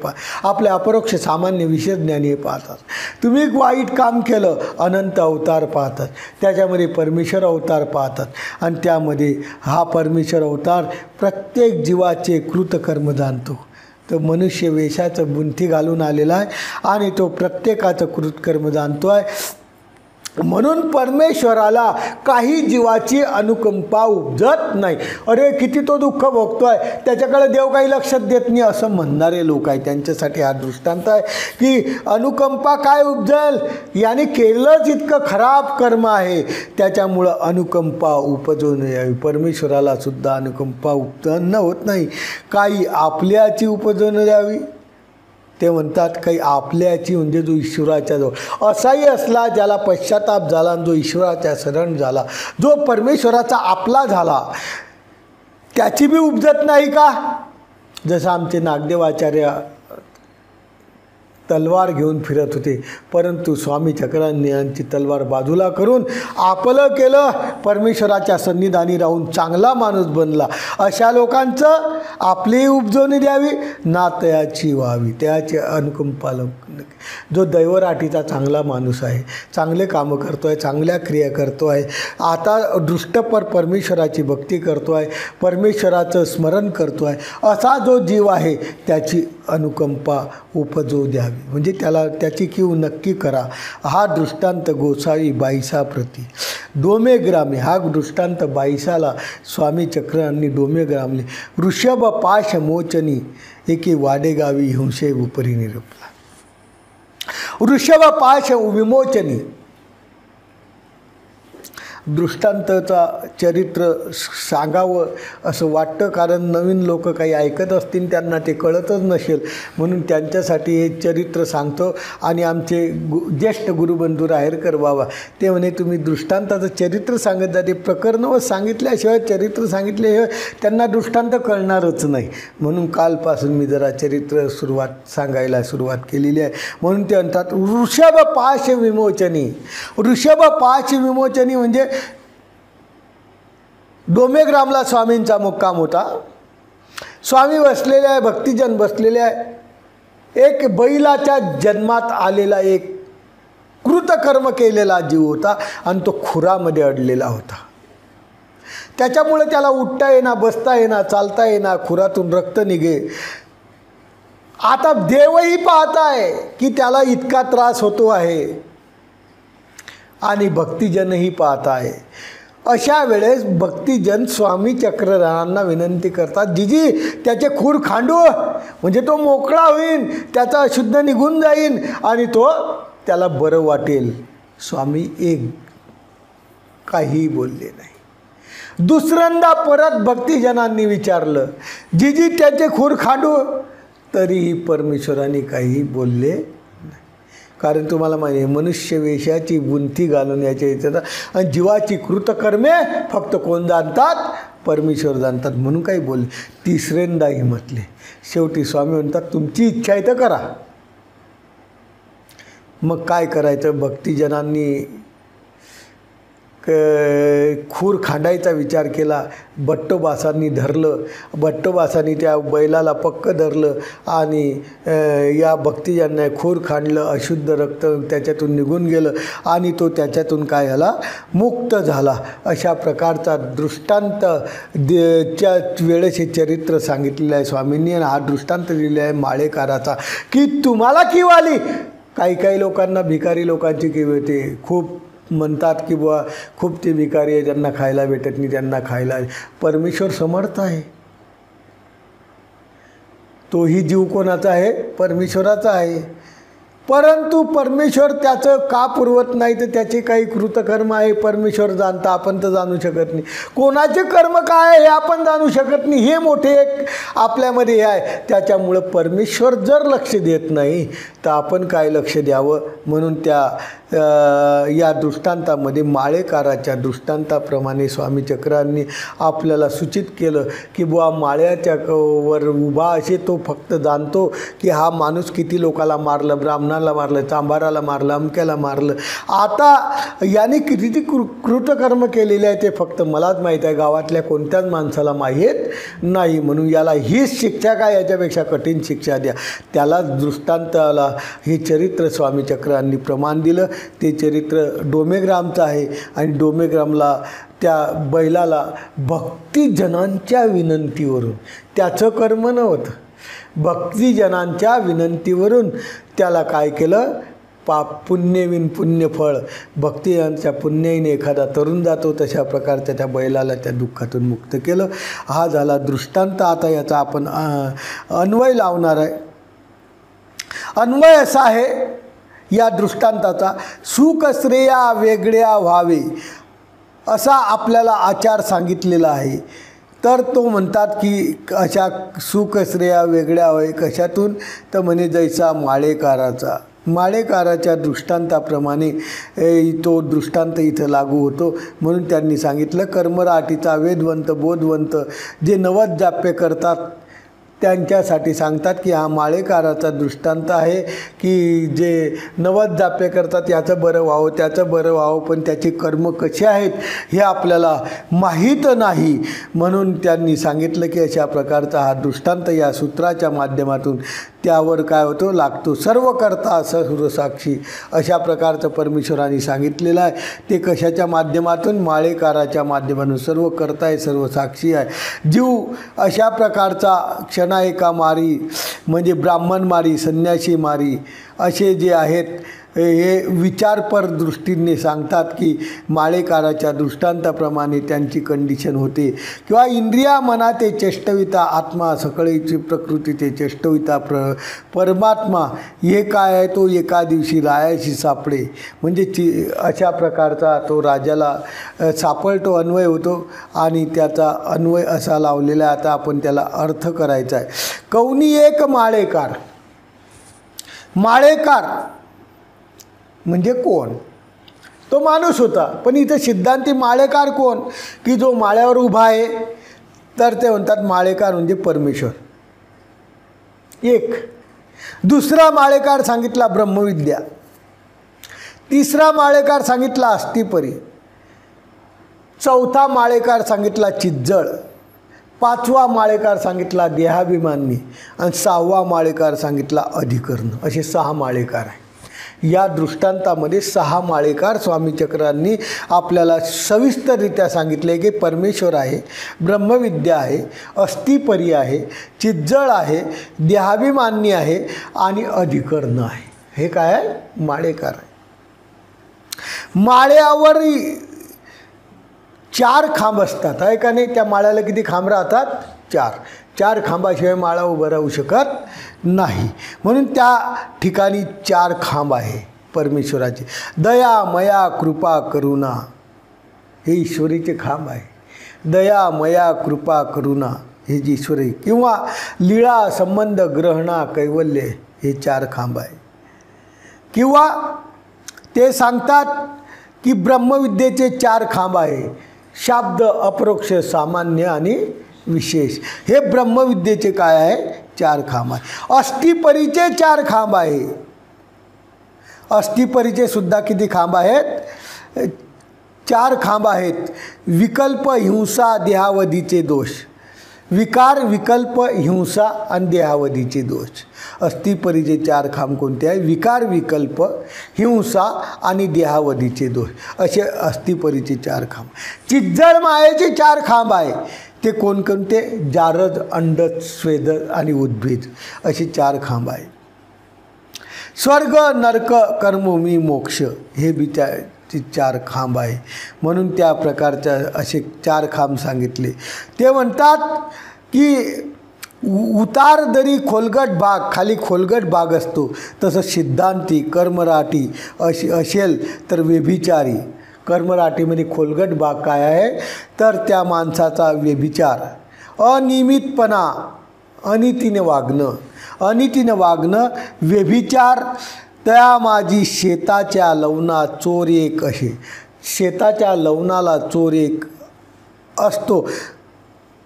आपल्या अपरोक्ष सामान्य विशेष ज्ञानी हे पाहतात. तुम्ही वाईट काम केलं, अनंत अवतार पाहतात, त्याच्यामध्ये परमेश्वर अवतार पाहतात आणि त्यामध्ये हा परमेश्वर अवतार प्रत्येक जीवाचे कृतकर्म जाणतो. तो मनुष्य वेशाचं बुंथी घालून आलेला आहे आणि तो प्रत्येकाचं कृतकर्म जाणतो आहे. म्हणून परमेश्वराला काही जीवाची अनुकंपा उपजत नाही. अरे किती तो दुःख भोगतोय, त्याच्याकडे देव काही लक्षात देत नाही असं म्हणणारे लोक आहेत. त्यांच्यासाठी हा दृष्टांत आहे की अनुकंपा काय उपजेल? याने केलंच इतकं खराब कर्म आहे, त्याच्यामुळं अनुकंपा उपजून यावी. परमेश्वराला सुद्धा अनुकंपा उपजन होत नाही. काही आपल्याची उपजून यावी. ते म्हणतात काही आपल्याची म्हणजे जो ईश्वराच्या जवळ असाही असला ज्याला पश्चाताप झाला आणि जो ईश्वराच्या शरण झाला, जो परमेश्वराचा आपला झाला, त्याची बी उपजत नाही का? जसं आमचे नागदेवाचार्य तलवार घेऊन फिरत होते, परंतु स्वामी चक्रांनी यांची तलवार बाजूला करून आपलं केलं, परमेश्वराच्या सन्निधानी राहून चांगला माणूस बनला. अशा लोकांचं आपली उपजवणी द्यावी ना त्याची व्हावी, त्याचे अनुकंपा. जो दैवराटीचा चांगला माणूस आहे, चांगले कामं करतो आहे, चांगल्या क्रिया करतो आहे, आता दृष्टपर परमेश्वराची भक्ती करतो आहे, परमेश्वराचं स्मरण करतो आहे, असा जो जीव आहे त्याची अनुकंपा उपजवू द्यावी. म्हणजे त्याला त्याची कीव नक्की करा. हा दृष्टांत गोसावी बाईसाप्रती डोमे ग्रामे. हा दृष्टांत बाईसाला स्वामी चक्रांनी डोमे ग्रामले. वृषभ पाश मोचनी एके वाडेगावी हिंसे उपरी निरपला. वृषभ पाश विमोचनी दृष्टांताचा चरित्र सांगावं असं वाटतं, कारण नवीन लोक काही ऐकत असतील त्यांना ते कळतच नसेल, म्हणून त्यांच्यासाठी हे चरित्र सांगतो. आणि आमचे ज्येष्ठ गुरुबंधू राहेरकर बाबा ते म्हणे तुम्ही दृष्टांताचं चरित्र सांगत जाते, प्रकरणं सांगितल्याशिवाय चरित्र सांगितल्याशिवाय त्यांना दृष्टांत कळणारच नाही. म्हणून कालपासून मी जरा चरित्र सांगायला सुरुवात केलेली आहे. म्हणून ते म्हणतात वृषभ पाश विमोचनी. वृषभ पाश विमोचनी म्हणजे डोमेग्रामला स्वामींचा मुक्काम होता. स्वामी बसलेले आहे, भक्तिजन बसलेले आहे. एक बैलाच्या जन्मात आलेला एक कृतकर्म केलेला जीव होता आणि तो खुरामध्ये अडलेला होता. त्याच्यामुळे त्याला उठता येईना, बसता येईना, चालता येईना, खुरातून रक्त निघे. आता देवही पाहताय की त्याला इतका त्रास होतो आहे आणि भक्तिजनही पाहताय. अशा वेळेस भक्तिजन स्वामी चक्रधरांना विनंती करतात, जीजी त्याचे खूर खांडू म्हणजे तो मोकळा होईल, त्याचा अशुद्ध निघून जाईल आणि तो त्याला बरं वाटेल. स्वामी एक काही बोलले नाही. दुसऱ्यांदा परत भक्तिजनांनी विचारलं, जीजी त्याचे खूर खांडू, तरीही परमेश्वरांनी काही बोलले. कारण तुम्हाला माहिती आहे मनुष्य वेशाची बुंथी घालून याच्या येतात आणि जीवाची कृतकर्मे फक्त कोण जाणतात? परमेश्वर जाणतात. म्हणून काही बोलले. तिसऱ्यांदाही म्हटले. शेवटी स्वामी म्हणतात तुमची इच्छा आहे तर करा. मग काय करायचं? भक्तिजनांनी खूर खांडायचा विचार केला. भट्टोबासांनी धरलं, भट्टोबासांनी त्या बैलाला पक्क धरलं आणि या भक्तिजांना खूर खांडलं. अशुद्ध रक्त त्याच्यातून निघून गेलं आणि तो त्याच्यातून काय झाला, मुक्त झाला. अशा प्रकारचा दृष्टांत च्या वेळेस हे चरित्र सांगितलेलं आहे स्वामींनी. आणि हा दृष्टांत दिलेला आहे माळेकाराचा की तुम्हाला कीव आली. काही लोकांना, भिकारी लोकांची कीव येते. खूप म्हणतात की बुवा खूप ते भिकारी आहे, ज्यांना खायला भेटत नाही त्यांना खायला. परमेश्वर समर्थ आहे. तोही जीव कोणाचा आहे, परमेश्वराचा आहे. परंतु परमेश्वर त्याचं का पुरवत नाही तर त्याचे काही कृतकर्म आहे परमेश्वर जाणता, आपण तर जाणू शकत नाही. कोणाचे कर्म काय आहे हे आपण जाणू शकत नाही. हे मोठे एक आपल्यामध्ये हे आहे. त्याच्यामुळं परमेश्वर जर लक्ष देत नाही तर आपण काय लक्ष द्यावं. म्हणून त्या या दृष्टांतामध्ये माळेकाराच्या दृष्टांताप्रमाणे स्वामी चक्रांनी आपल्याला सूचित केलं की बुवा माळ्याच्या वर उभा असे तो फक्त जाणतो की हा माणूस किती लोकाला मारलं, ब्राह्मणाला मारलं, चांभाराला मारलं, अमक्याला मारलं. आता याने किती कृतकर्म केलेले आहे ते फक्त मलाच माहीत आहे, गावातल्या कोणत्याच माणसाला माहीत नाही. म्हणून याला हीच शिक्षा काय, याच्यापेक्षा कठीण शिक्षा द्या. त्याला दृष्टांताला हे चरित्र स्वामी चक्रांनी प्रमाण दिलं. ते चरित्र डोमेग्रामचं आहे आणि डोमेग्रामला त्या बैलाला भक्तिजनांच्या विनंतीवरून, त्याचं कर्म नव्हतं, भक्तिजनांच्या विनंतीवरून त्याला काय केलं, पुण्यविन पुण्यफळ, भक्तिजनांच्या पुण्याईने एखादा तरुण जातो तशा प्रकारच्या त्या बैलाला त्या दुःखातून मुक्त केलं. हा झाला दृष्टांत. आता याचा आपण अन्वय लावणार आहे. अन्वय असा आहे या दृष्टांताचा, सुख श्रेया वेगळ्या व्हावे असा आपल्याला आचार सांगितलेला आहे. तर तो म्हणतात की अशा सुख श्रेया वेगळ्या व्हावे कशातून, तर म्हणे जैसा माळेकाराचा. माळेकाराच्या दृष्टांताप्रमाणे तो दृष्टांत इथं लागू होतो. म्हणून त्यांनी सांगितलं कर्मराटीचा वेदवंत बोधवंत जे नवद जाप्य करतात त्यांच्यासाठी सांगतात की हा माळेकाराचा दृष्टांत आहे की जे नवद जाप्य करतात याचं बरं व्हावं, त्याचं बरं व्हावं, पण त्याचे कर्म कसे आहेत हे आपल्याला माहीत नाही. म्हणून त्यांनी सांगितलं की अशा प्रकारचा हा दृष्टांत या सूत्राच्या माध्यमातून त्यावर काय होतो, लागतो. सर्व करता सर्वसाक्षी अशा प्रकारचं परमेश्वराने सांगितलेलं आहे. ते कशाच्या माध्यमातून, माळेकाराच्या माध्यमातून. सर्व करता आहे, सर्व साक्षी आहे. जीव अशा प्रकारचा क्षणाएका मारी म्हणजे ब्राह्मण मारी, संन्यासी मारी असे जे आहेत हे विचारपर दृष्टीने सांगतात की माळेकाराच्या दृष्टांताप्रमाणे त्यांची कंडिशन होते. किंवा इंद्रिया मना ते चेष्टविता आत्मा सकळीची प्रकृती ते चेष्टविता परमात्मा हे काय आहे, तो एका दिवशी रायाशी सापडे. म्हणजे अशा प्रकारचा तो राजाला सापडतो, अन्वय होतो आणि त्याचा अन्वय असा लावलेला आहे. आता आपण त्याला अर्थ करायचा आहे. कौनी एक माळेकार. माळेकार म्हणजे कोण, तो माणूस होता. पण इथं सिद्धांती माळेकार कोण, की जो माळ्यावर उभा आहे. तर ते म्हणतात माळेकार म्हणजे परमेश्वर एक. दुसरा माळेकार सांगितला ब्रह्मविद्या. तिसरा माळेकार सांगितला अस्तिपरी. चौथा माळेकार सांगितला चिज्जळ. पाचवा माळेकार सांगितला देहाभिमानी आणि सहावा माळेकार सांगितला अधिकरण. असे 6 माळेकार आहे. या दृष्टांतामध्ये 6 माळेकार स्वामी चक्रांनी आपल्याला सविस्तररित्या सांगितले की परमेश्वर आहे, ब्रह्मविद्या आहे, अस्तिपरी आहे, चिज्जळ आहे, देहाभिमानी आहे आणि अधिकरण आहे. हे काय आहे, माळेकार आहे. माळ्यावर 4 खांब असतात आहे का नाही. त्या माळ्याला किती खांब राहतात, 4 खांबाशिवाय माळा उभं राहू शकत नाही. म्हणून त्या ठिकाणी 4 खांब आहे परमेश्वराचे. दया मया कृपा करुणा हे ईश्वरीचे खांब आहे. दया मया कृपा करुणा हे जी ईश्वरी, किंवा लीळा संबंध ग्रहणा कैवल्य हे 4 खांब आहे. किंवा ते सांगतात की ब्रह्मविद्येचे 4 खांब आहे. शाब्द, अपरोक्ष, सामान्य आणि विशेष हे ब्रह्मविद्येचे काय आहे, 4 खांब आहे. अस्तिपरीचे 4 खांब आहे. अस्तिपरीचे सुद्धा किती खांब आहेत, 4 खांब आहेत. विकल्प, हिंसा, देहावधीचे दोष. विकार, विकल्प, हिंसा आणि देहावधीचे दोष. अस्थिपरीचे 4 खांब कोणते आहे? विकार, विकल्प, हिंसा आणि देहावधीचे दोष असे अस्थिपरीचे 4 खांब. चिज्जड मायेचे 4 खांब आहे. ते कोणकोणते? जारद, अंडज, स्वेदज आणि उद्भिज असे 4 खांब आहे. स्वर्ग, नरक, कर्मभूमी, मोक्ष हे बी 4 खांब आहे. म्हणून त्या प्रकारच्या असे 4 खांब सांगितले. ते म्हणतात की उतार दरी खोलगट भाग, खाली खोलगट भाग असतो, तसं सिद्धांती कर्मराटी असेल तर व्यभिचारी. कर्मराटीमध्ये खोलगट भाग काय आहे? तर त्या माणसाचा व्यभिचार, अनियमितपणा, अनितीने वागणं, व्यभिचार. त्या माझी शेताच्या लवणा चोर एक असे. शेताच्या लवणाला चोर एक असतो,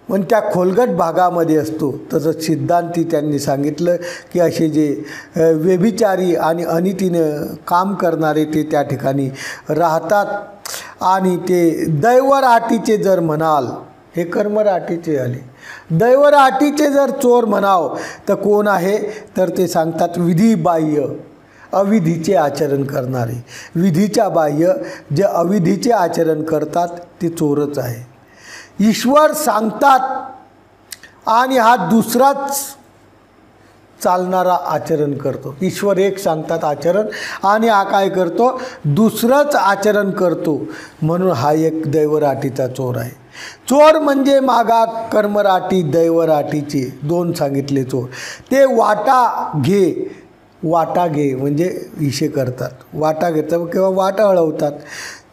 पण त्या खोलगट भागामध्ये असतो. तसं सिद्धांती त्यांनी सांगितलं की असे जे व्यभिचारी आणि अनितीनं काम करणारे ते त्या ठिकाणी राहतात. आणि ते दैवराटीचे जर म्हणाल, हे कर्मराटीचे आले. दैवराटीचे जर चोर म्हणाव तर कोण आहे? तर ते सांगतात विधिबाह्य, अविधीचे आचरण करणारे. विधीच्या बाह्य जे अविधीचे आचरण करतात ते चोरच आहे. ईश्वर सांगतात आणि हा दुसराच चालणारा आचरण करतो. ईश्वर एक सांगतात आचरण आणि हा काय करतो? दुसरंच आचरण करतो. म्हणून हा एक दैवराटीचा चोर आहे. चोर म्हणजे मागा, कर्मराटी, दैवराटीचे 2 सांगितले चोर. ते वाटा घे म्हणजे विषय करतात, वाटा घेतात किंवा वाटा हळवतात,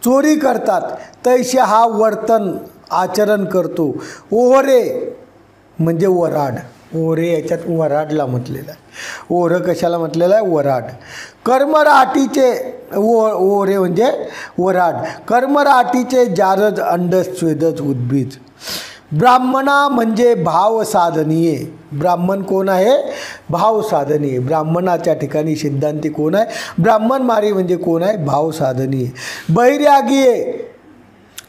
चोरी करतात. तैसे हा वर्तन आचरण करतो. ओहरे म्हणजे वराड. ओहरे याच्यात वराडला म्हटलेलं आहे. ओहरं कशाला म्हटलेलं आहे? वराड. कर्मराटीचे ओहरे म्हणजे वराड. कर्मराटीचे जारज, अंडज, स्वेदज, उद्भिज. ब्राह्मणा म्हणजे भावसाधनीय. ब्राह्मण कोण आहे? भावसाधनीय. ब्राह्मणाच्या ठिकाणी सिद्धांती कोण आहे? ब्राह्मणमारी म्हणजे कोण आहे? भावसाधनीय. बैरागीय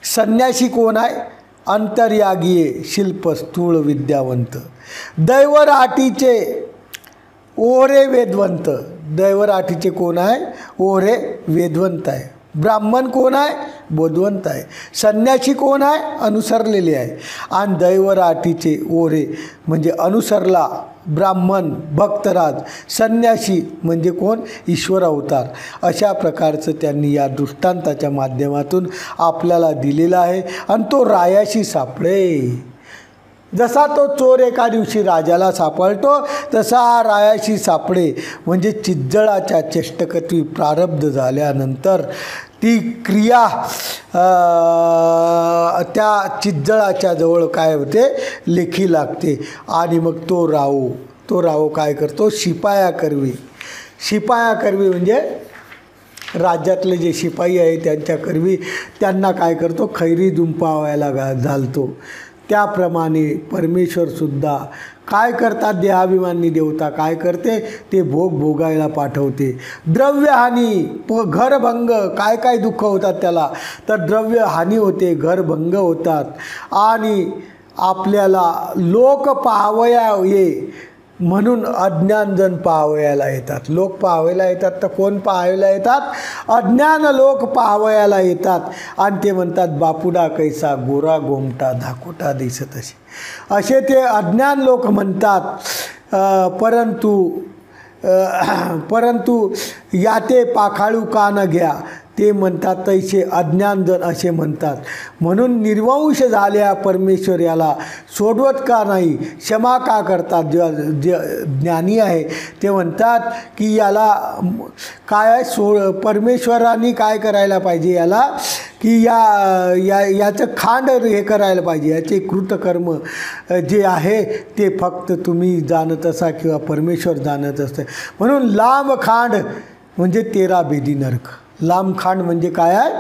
संन्यासी कोण आहे? अंतर्यागीय शिल्प स्थूळ विद्यावंत. दैवराटीचे ओहरे वेदवंत. दैवराटीचे कोण आहे? ओहरे वेदवंत आहे. ब्राह्मण कोण आहे? बोधवंत आहे. संन्यासी कोण आहे? अनुसरलेले आहे. आणि दैवराटीचे ओहरे म्हणजे अनुसरला ब्राह्मण, भक्तराज. संन्यासी म्हणजे कोण? ईश्वर अवतार. अशा प्रकारचं त्यांनी या दृष्टांताच्या माध्यमातून आपल्याला दिलेला आहे. आणि तो रायाशी सापडे. जसा तो चोर एका दिवशी राजाला सापडतो तसा रायाशी सापडे म्हणजे चिज्जळाच्या चेष्टकत्वी प्रारब्ध झाल्यानंतर ती क्रिया त्या चिज्जळाच्या जवळ काय होते? लेखी लागते. आणि मग तो राव काय करतो? शिपाया करवी म्हणजे राज्यातले जे शिपाई आहे त्यांच्या करवी त्यांना काय करतो? खैरी जुंपावायला घालतो. त्याप्रमाणे परमेश्वरसुद्धा काय करतात? देहाभिमानी देवता काय करते? ते भोगायला पाठवते. द्रव्यहानी, घरभंग, काय दुःख होतात त्याला? तर द्रव्यहानी होते, घरभंग होतात. आणि आपल्याला लोक पाहावया ये म्हणून अज्ञानजन पाहावयाला येतात. लोक पाहावयाला येतात तर कोण पाहावयाला येतात? अज्ञान लोक पाहावयाला येतात. आणि ते म्हणतात बापुडा कैसा गोरा गोमटा धाकोटा दिसत असे ते अज्ञान लोक म्हणतात. परंतु याते पाखाळू का न घ्या ते म्हणतात तैसे अज्ञानजन असे म्हणतात. म्हणून निर्वंश झाल्या परमेश्वर याला सोडवत का नाही? क्षमा का करतात? जे ज्ञानी आहे ते म्हणतात की याला काय परमेश्वरांनी काय करायला पाहिजे? याला की याचं खांड हे करायला पाहिजे. याचे कृतकर्म जे आहे ते फक्त तुम्ही जाणत असा किंवा परमेश्वर जाणत असते. म्हणून लांब खांड म्हणजे 13 बेदी नरक. लांब खांड म्हणजे काय आहे?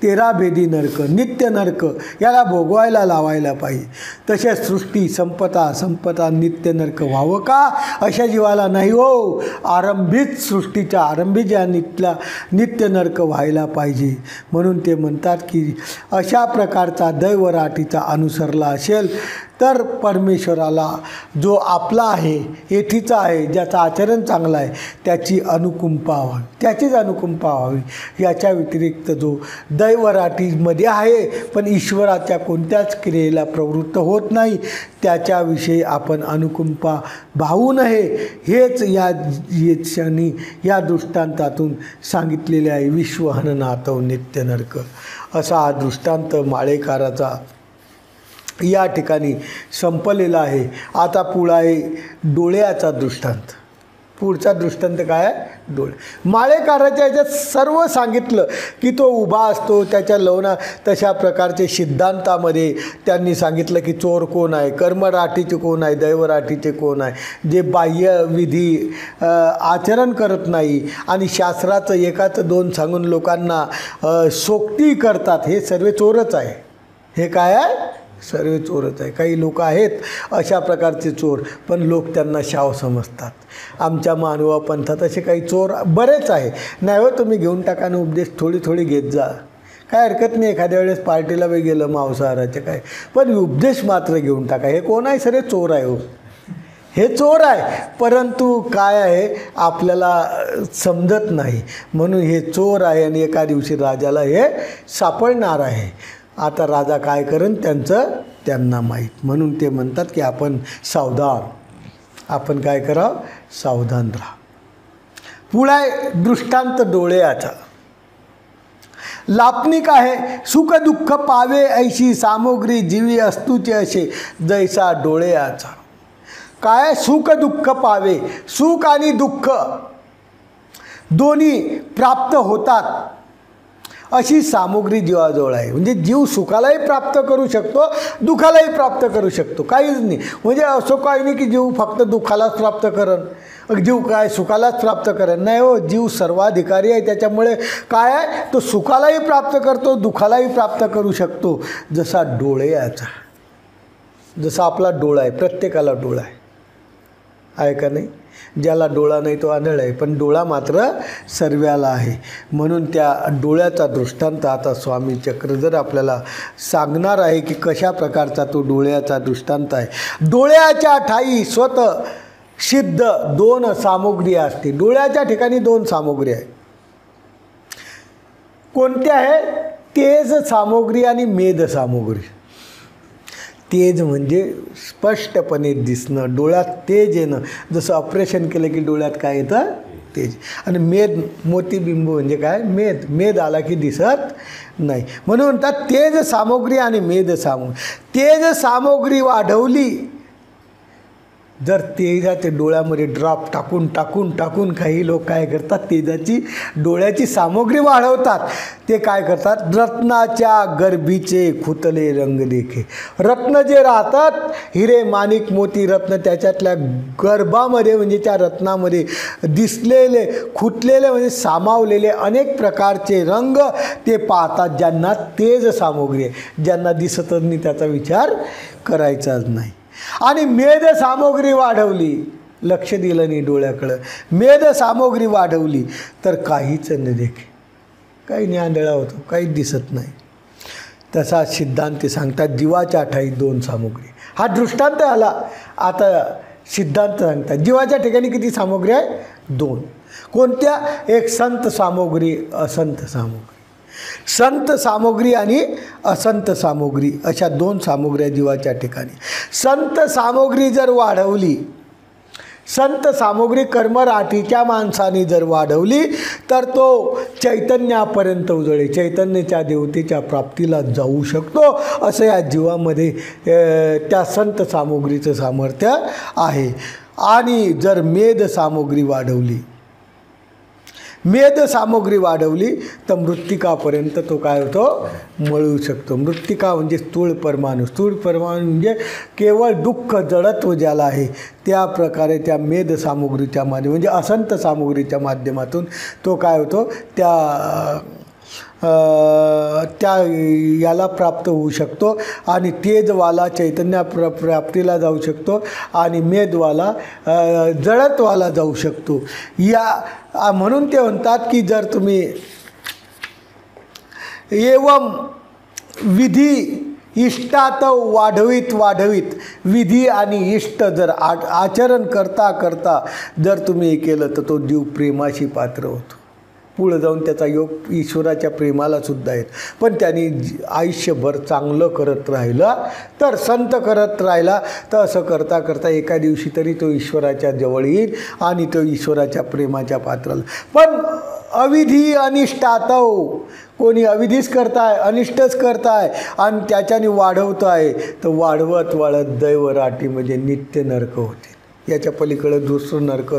तेराभेदी नरक, नित्य नरक याला भोगवायला लावायला पाहिजे. तसेच सृष्टी संपता नित्य नरक व्हावं का? अशा जीवाला नाही हो. आरंभीच सृष्टीच्या आरंभी या नित्य नरक व्हायला पाहिजे. म्हणून ते म्हणतात की अशा प्रकारचा दैवराटीचा अनुसरला असेल तर परमेश्वराला जो आपला आहे, येथीचा आहे, ज्याचं आचरण चांगलं आहे त्याचीच अनुकंपा व्हावी. याच्या व्यतिरिक्त जो दैवराटीमध्ये आहे पण ईश्वराच्या कोणत्याच क्रियेला प्रवृत्त होत नाही त्याच्याविषयी आपण अनुकंपा भावू नये. हेच या क्षणी या दृष्टांतातून सांगितलेले आहे. विश्वहननाथो नित्य नरक असा हा दृष्टांत माळेकाराचा या ठिकाणी संपलेला आहे. आता पुढा आहे डोळ्याचा दृष्टांत. पुढचा दृष्टांत काय आहे? डोळे. माळेकाराच्या याच्यात सर्व सांगितलं की तो उभा असतो त्याच्या लवना. तशा प्रकारचे सिद्धांतामध्ये त्यांनी सांगितलं की चोर कोण आहे, कर्मराठीचे कोण आहे, दैवराठीचे कोण आहे, जे बाह्य विधी आचरण करत नाही आणि शास्त्राचं एकाचं दोन सांगून लोकांना सोक्ती करतात, हे सर्व चोरच आहे. हे काय आहे? सर्व चोरच आहे. काही लोक आहेत अशा प्रकारचे चोर पण लोक त्यांना शाव समजतात. आमच्या मानवा पंथात असे काही चोर बरेच आहे. नाही हो, तुम्ही घेऊन टाका ना उपदेश, थोडी घेत जा, काय हरकत नाही. एखाद्या वेळेस पार्टीला वेळ गेलं मांसाहाराचे काय, पण उपदेश मात्र घेऊन टाका. हे कोण आहे? सर चोर आहे हो, हे चोर आहे. परंतु काय आहे आपल्याला समजत नाही म्हणून हे चोर आहे आणि एका दिवशी राजाला हे सापडणार आहे. आता राजा काय करेन त्यांना माहीत. म्हणून ते म्हणतात की आपण सावधान, आपण काय करावं? सावधान राहा. पुढे दृष्टांत डोळ्याचा. लापणिक आहे सुख दुःख पावे ऐशी सामग्री जीवी अस्तुचे असे जैसा डोळ्याचा. काय? सुख दुःख पावे. सुख आणि दुःख दोन्ही प्राप्त होतात अशी सामुग्री जीवाजवळ आहे. म्हणजे जीव सुखालाही प्राप्त करू शकतो, दुःखालाही प्राप्त करू शकतो. काहीच नाही. म्हणजे असं काही नाही की जीव फक्त दुःखालाच प्राप्त करेन, जीव काय सुखालाच प्राप्त करेन. नाही हो, जीव सर्वाधिकारी आहे. त्याच्यामुळे काय आहे, तो सुखालाही प्राप्त करतो, दुःखालाही प्राप्त करू शकतो. जसा डोळ्याचा, जसा आपला डोळा आहे, प्रत्येकाला डोळा आहे का नाही? ज्याला डोळा नाही तो आंधळ आहे, पण डोळा मात्र सर्वाला आहे. म्हणून त्या डोळ्याचा दृष्टांत आता स्वामी चक्रधर आपल्याला सांगणार आहे की कशा प्रकारचा तो डोळ्याचा दृष्टांत आहे. डोळ्याच्या ठाई स्वतः सिद्ध दोन सामुग्री असते. डोळ्याच्या ठिकाणी दोन सामुग्री आहे. कोणत्या आहे? तेज सामुग्री आणि मेद सामुग्री. तेज म्हणजे स्पष्टपणे दिसणं, डोळ्यात तेज येणं. जसं ऑपरेशन केलं की डोळ्यात काय येतं? तेज. आणि मेद, मोतीबिंब म्हणजे काय? मेद आला की दिसत नाही. म्हणून म्हणतात तेज सामुग्री आणि मेद सामुग्री. तेज सामुग्री वाढवली, जर तेजाचे डोळ्यामध्ये ड्रॉप टाकून काही लोक काय करतात? तेजाची डोळ्याची सामग्री वाढवतात. ते काय करतात? रत्नाच्या गर्भीचे खुतले रंग देखे. रत्न जे राहतात, हिरे माणिक मोती रत्न, त्याच्यातल्या गर्भामध्ये म्हणजे त्या रत्नामध्ये दिसलेले खुटलेले म्हणजे सामावलेले अनेक प्रकारचे रंग ते पाहतात. ज्यांना तेज सामग्री आहे, ज्यांना दिसतच नाही त्याचा विचार करायचाच नाही. आणि मेद सामग्री वाढवली, लक्ष दिलं नाही डोळ्याकडं, मेद सामग्री वाढवली तर काहीच न देखे, काही नाही, आंधळा होतो, काहीच दिसत नाही. तसा सिद्धांत सांगतात जीवाच्या ठाई दोन सामग्री. हा दृष्टांत आला. आता सिद्धांत सांगतात जीवाच्या ठिकाणी किती सामग्री आहे? दोन. कोणत्या? एक संत सामग्री, असंत सामग्री. संत सामग्री आणि असंत सामग्री अशा दोन सामग्र्या जीवाच्या ठिकाणी. संत सामग्री जर वाढवली, संत सामग्री कर्मराठीच्या माणसाने जर वाढवली तर तो चैतन्यापर्यंत उजळे, चैतन्याच्या देवतेच्या प्राप्तीला जाऊ शकतो. असं या जीवामध्ये त्या संत सामग्रीचं सामर्थ्य आहे. आणि जर मेद सामग्री वाढवली, मेद सामग्री वाढवली तर मृत्तिकापर्यंत तो काय होतो? मळू शकतो. मृत्तिका म्हणजे स्थूळ परमाणू. स्थूळ परमाणू म्हणजे केवळ दुःख जडत्व ज्याला आहे, त्या प्रकारे त्या मेद सामग्रीच्या माध्यमातून म्हणजे असंत सामग्रीच्या माध्यमातून तो काय होतो? त्या त्या याला प्राप्त होऊ शकतो आणि तेजवाला चैतन्य प्राप्तीला जाऊ शकतो आणि मेदवाला जडत्वाला जाऊ शकतो. म्हणून ते म्हणतात की जर तुम्ही एवं विधी इष्टात वाढवीत विधी आणि इष्ट जर आचरण करता करता जर तुम्ही हे केलं तर तो जीव प्रेमाशी पात्र होतो. पुढं जाऊन त्याचा योग ईश्वराच्या प्रेमाला सुद्धा येत. पण त्यांनी आयुष्यभर चांगलं करत राहिलं तर संत करत राहिला तर असं करता करता एका दिवशी तरी तो ईश्वराच्या जवळ येईल आणि तो ईश्वराच्या प्रेमाच्या पात्राला. पण अविधी अनिष्टातव, कोणी अविधीच करताय अनिष्टच करताय आणि त्याच्याने वाढवतो आहे तर वाढवत वाढत दैवराटी म्हणजे नित्य नरक होते. याच्या पलीकडं दुसरं नरक,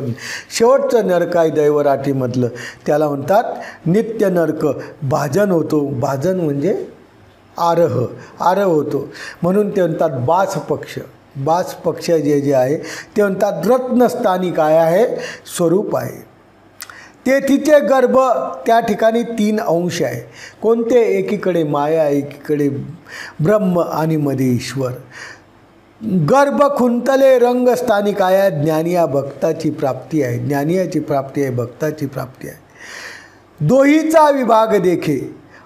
शेवटचं नरक आहे दैवराटीमधलं, त्याला म्हणतात नित्य नरक. भाजन होतो, भाजन म्हणजे आरह होतो. म्हणून ते म्हणतात बास पक्ष जे आहे ते म्हणतात रत्नस्थानी काय आहे, स्वरूप आहे. तेथीचे गर्भ, त्या ठिकाणी 3 अंश आहे. कोणते? एकीकडे माया, एकीकडे ब्रह्म आणि मध्ये ईश्वर. गर्भ खुंतले रंगस्थानी काय आहे, ज्ञानिया भक्ताची प्राप्ती आहे. ज्ञानियाची प्राप्ती आहे, भक्ताची प्राप्ती आहे. दोहीचा विभाग देखे,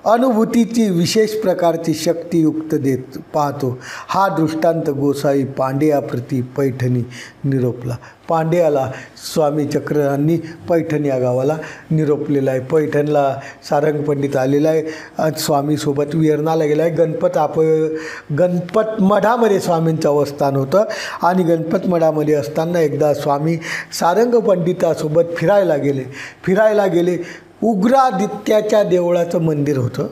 अनुभूतीची विशेष प्रकारची शक्तियुक्त देत पाहतो. हा दृष्टांत गोसाई पांड्याप्रती पैठणी निरोपला. पांड्याला स्वामी चक्रांनी पैठण या गावाला निरोपलेला आहे. पैठणला सारंग पंडित आलेला आहे, स्वामीसोबत विहरणाला गेला आहे. गणपत मठामध्ये स्वामींचं अवस्थान होतं आणि गणपत मठामध्ये असताना एकदा स्वामी सारंग पंडितासोबत फिरायला गेले. उग्रादित्याच्या देवळाचं मंदिर होतं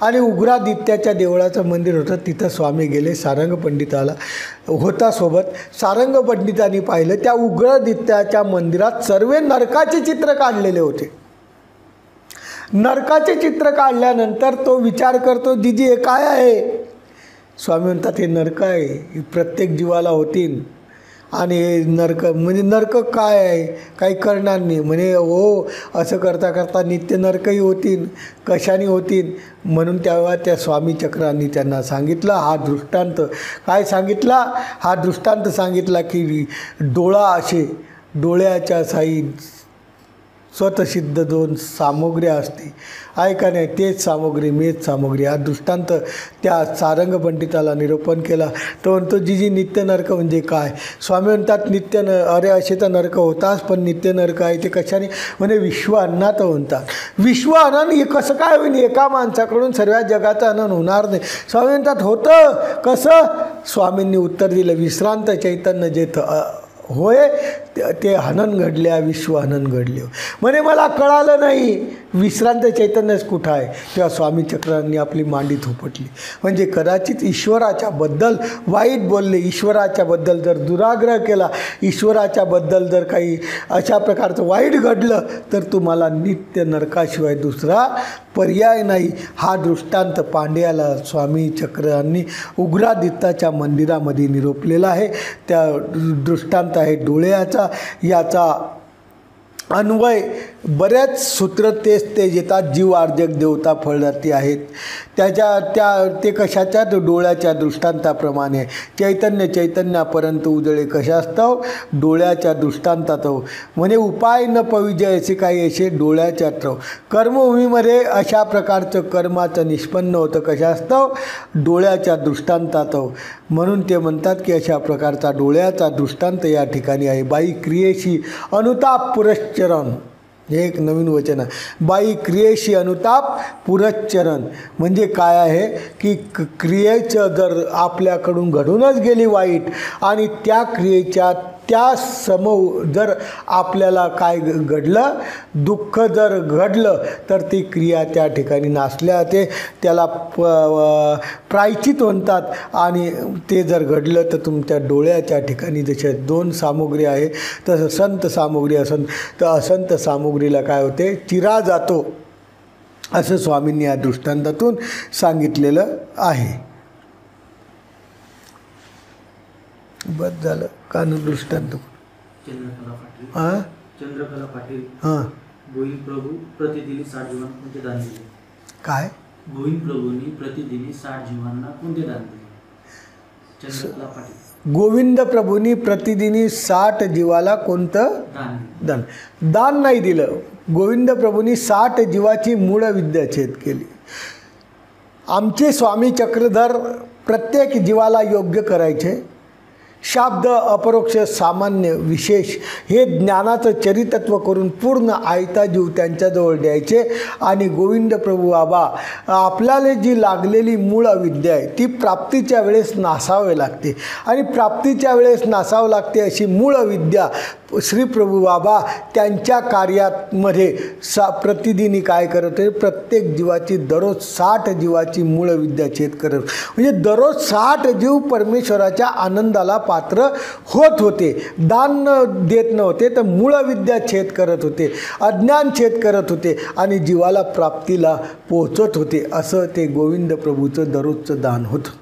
आणि उग्रादित्याच्या देवळाचं मंदिर होतं. तिथं स्वामी गेले, सारंग पंडिताला होता सोबत. सारंग पंडितांनी पाहिलं त्या उग्रादित्याच्या मंदिरात सर्व नरकाचे चित्र काढलेले होते. नरकाचे चित्र काढल्यानंतर तो विचार करतो, जीजी हे काय आहे? स्वामी म्हणतात हे नरक आहे, प्रत्येक जीवाला होतील आणि हे नरक म्हणजे नरक काय आहे, काही करणार नाही म्हणे. हो, असं करता करता नित्य नरकही होतील, कशाने होतील. म्हणून तेव्हा त्या स्वामी चक्रांनी त्यांना सांगितलं हा दृष्टांत. काय सांगितला? हा दृष्टांत सांगितला की डोळ्याच्या साई स्वतःसिद्ध 2 सामग्र्या असते, आहे का नाही? तेच सामग्री मेच सामग्री. हा दृष्टांत त्या सारंग पंडिताला निरूपण केला. तो म्हणतो जीजी नित्य नरक म्हणजे काय? स्वामी म्हणतात अरे असे तर नरक होताच, पण नित्य नरक आहे ते कशाने? म्हणे विश्व अन्नात म्हणतात. विश्व अनन हे कसं काय होईल? एका माणसाकडून सर्व जगाचं अनन होणार नाही. स्वामी म्हणतात होतं कसं? स्वामींनी उत्तर दिलं, विश्रांत चैतन्य जेथं होय ते हनन घडल्या, विश्व हनन घडले. म्हणे मला कळालं नाही विश्रांत चैतन्यच कुठं आहे. तेव्हा स्वामी चक्रांनी आपली मांडी थोपटली. म्हणजे कदाचित ईश्वराच्याबद्दल वाईट बोलले, ईश्वराच्याबद्दल जर दुराग्रह केला, ईश्वराच्याबद्दल जर काही अशा प्रकारचं वाईट घडलं तर तुम्हाला नित्य नरकाशिवाय दुसरा पर्याय नाही. हा दृष्टांत पांड्याला स्वामी चक्रांनी उग्रादित्याच्या मंदिरामध्ये निरोपलेला आहे. त्या दृष्टांत आहे डोळ्याचा. याचा अन्वय बऱ्याच सूत्र तेच ते येतात. जीव अर्जक देवता फळदाती आहेत. ते कशाच्या? डोळ्याच्या दृष्टांताप्रमाणे. चैतन्यापर्यंत उजळे कशा असतं? डोळ्याच्या दृष्टांतात. म्हणे उपाय न पविजय असे काही असे डोळ्याच्या त्रव. कर्मभूमीमध्ये अशा प्रकारचं कर्माचं निष्पन्न होतं कशा असतं? डोळ्याच्या दृष्टांतात. म्हणून ते म्हणतात की अशा प्रकारचा डोळ्याचा दृष्टांत या ठिकाणी आहे. बाई क्रियेशी अनुताप पुरश्चरण, हे एक नवीन वचन आहे. बाई क्रियेशी अनुताप पुरश्चरण म्हणजे काय आहे की क्रियेचं जर आपल्याकडून घडूनच गेली वाईट आणि त्या क्रियेच्या त्या जर आपल्याला काय घडलं, दुःख जर घडलं तर ती क्रिया त्या ठिकाणी नासल्या ते त्याला प्रायश्चित म्हणतात. आणि ते जर घडलं तर तुमच्या डोळ्याच्या ठिकाणी जसे 2 सामुग्री आहे तसं संत सामुग्री असन तर असंत सामुग्रीला काय होते? चिरा जातो. असं स्वामींनी या दृष्टांतातून सांगितलेलं आहे. बस झालं. कानून दृष्टांत. चंद्रकला पाटील. हां. गोविंद प्रभू प्रतिदिनी 60 जीवन म्हणजे दान दिले. काय गोविंद प्रभूंनी प्रतिदिनी 60 जीवांना कोणते दान दिले? चंद्रकला पाटील. गोविंद प्रभूंनी प्रतिदिनी 60 जीवाला कोणतं दान दान दान नाही दिलं. गोविंद प्रभूंनी 60 जीवाची मूळ विद्याच्छेद केली. आमचे स्वामी चक्रधर प्रत्येक जीवाला योग्य करायचे. शाब्द अपरोक्ष सामान्य विशेष हे ज्ञानाचं चरितत्व करून पूर्ण आयता जीव त्यांच्याजवळ द्यायचे. आणि गोविंद प्रभू बाबा आपल्याला जी लागलेली मूळ अविद्या आहे ती प्राप्तीच्या वेळेस नासावे लागते. आणि प्राप्तीच्या वेळेस नासावं लागते अशी मूळ विद्या श्री प्रभू बाबा त्यांच्या कार्यामध्ये प्रतिदिनी काय करत होते? प्रत्येक जीवाची दररोज 60 जीवाची मूळ विद्याच्छेद करत. म्हणजे दररोज 60 जीव परमेश्वराच्या आनंदाला पात्र होत होते. दान देत नव्हते तर मूळ विद्याच्छेद करत होते, अज्ञान छेद करत होते आणि जीवाला प्राप्तीला पोहोचत होते. असं ते गोविंद प्रभूचं दररोजचं दान होतं.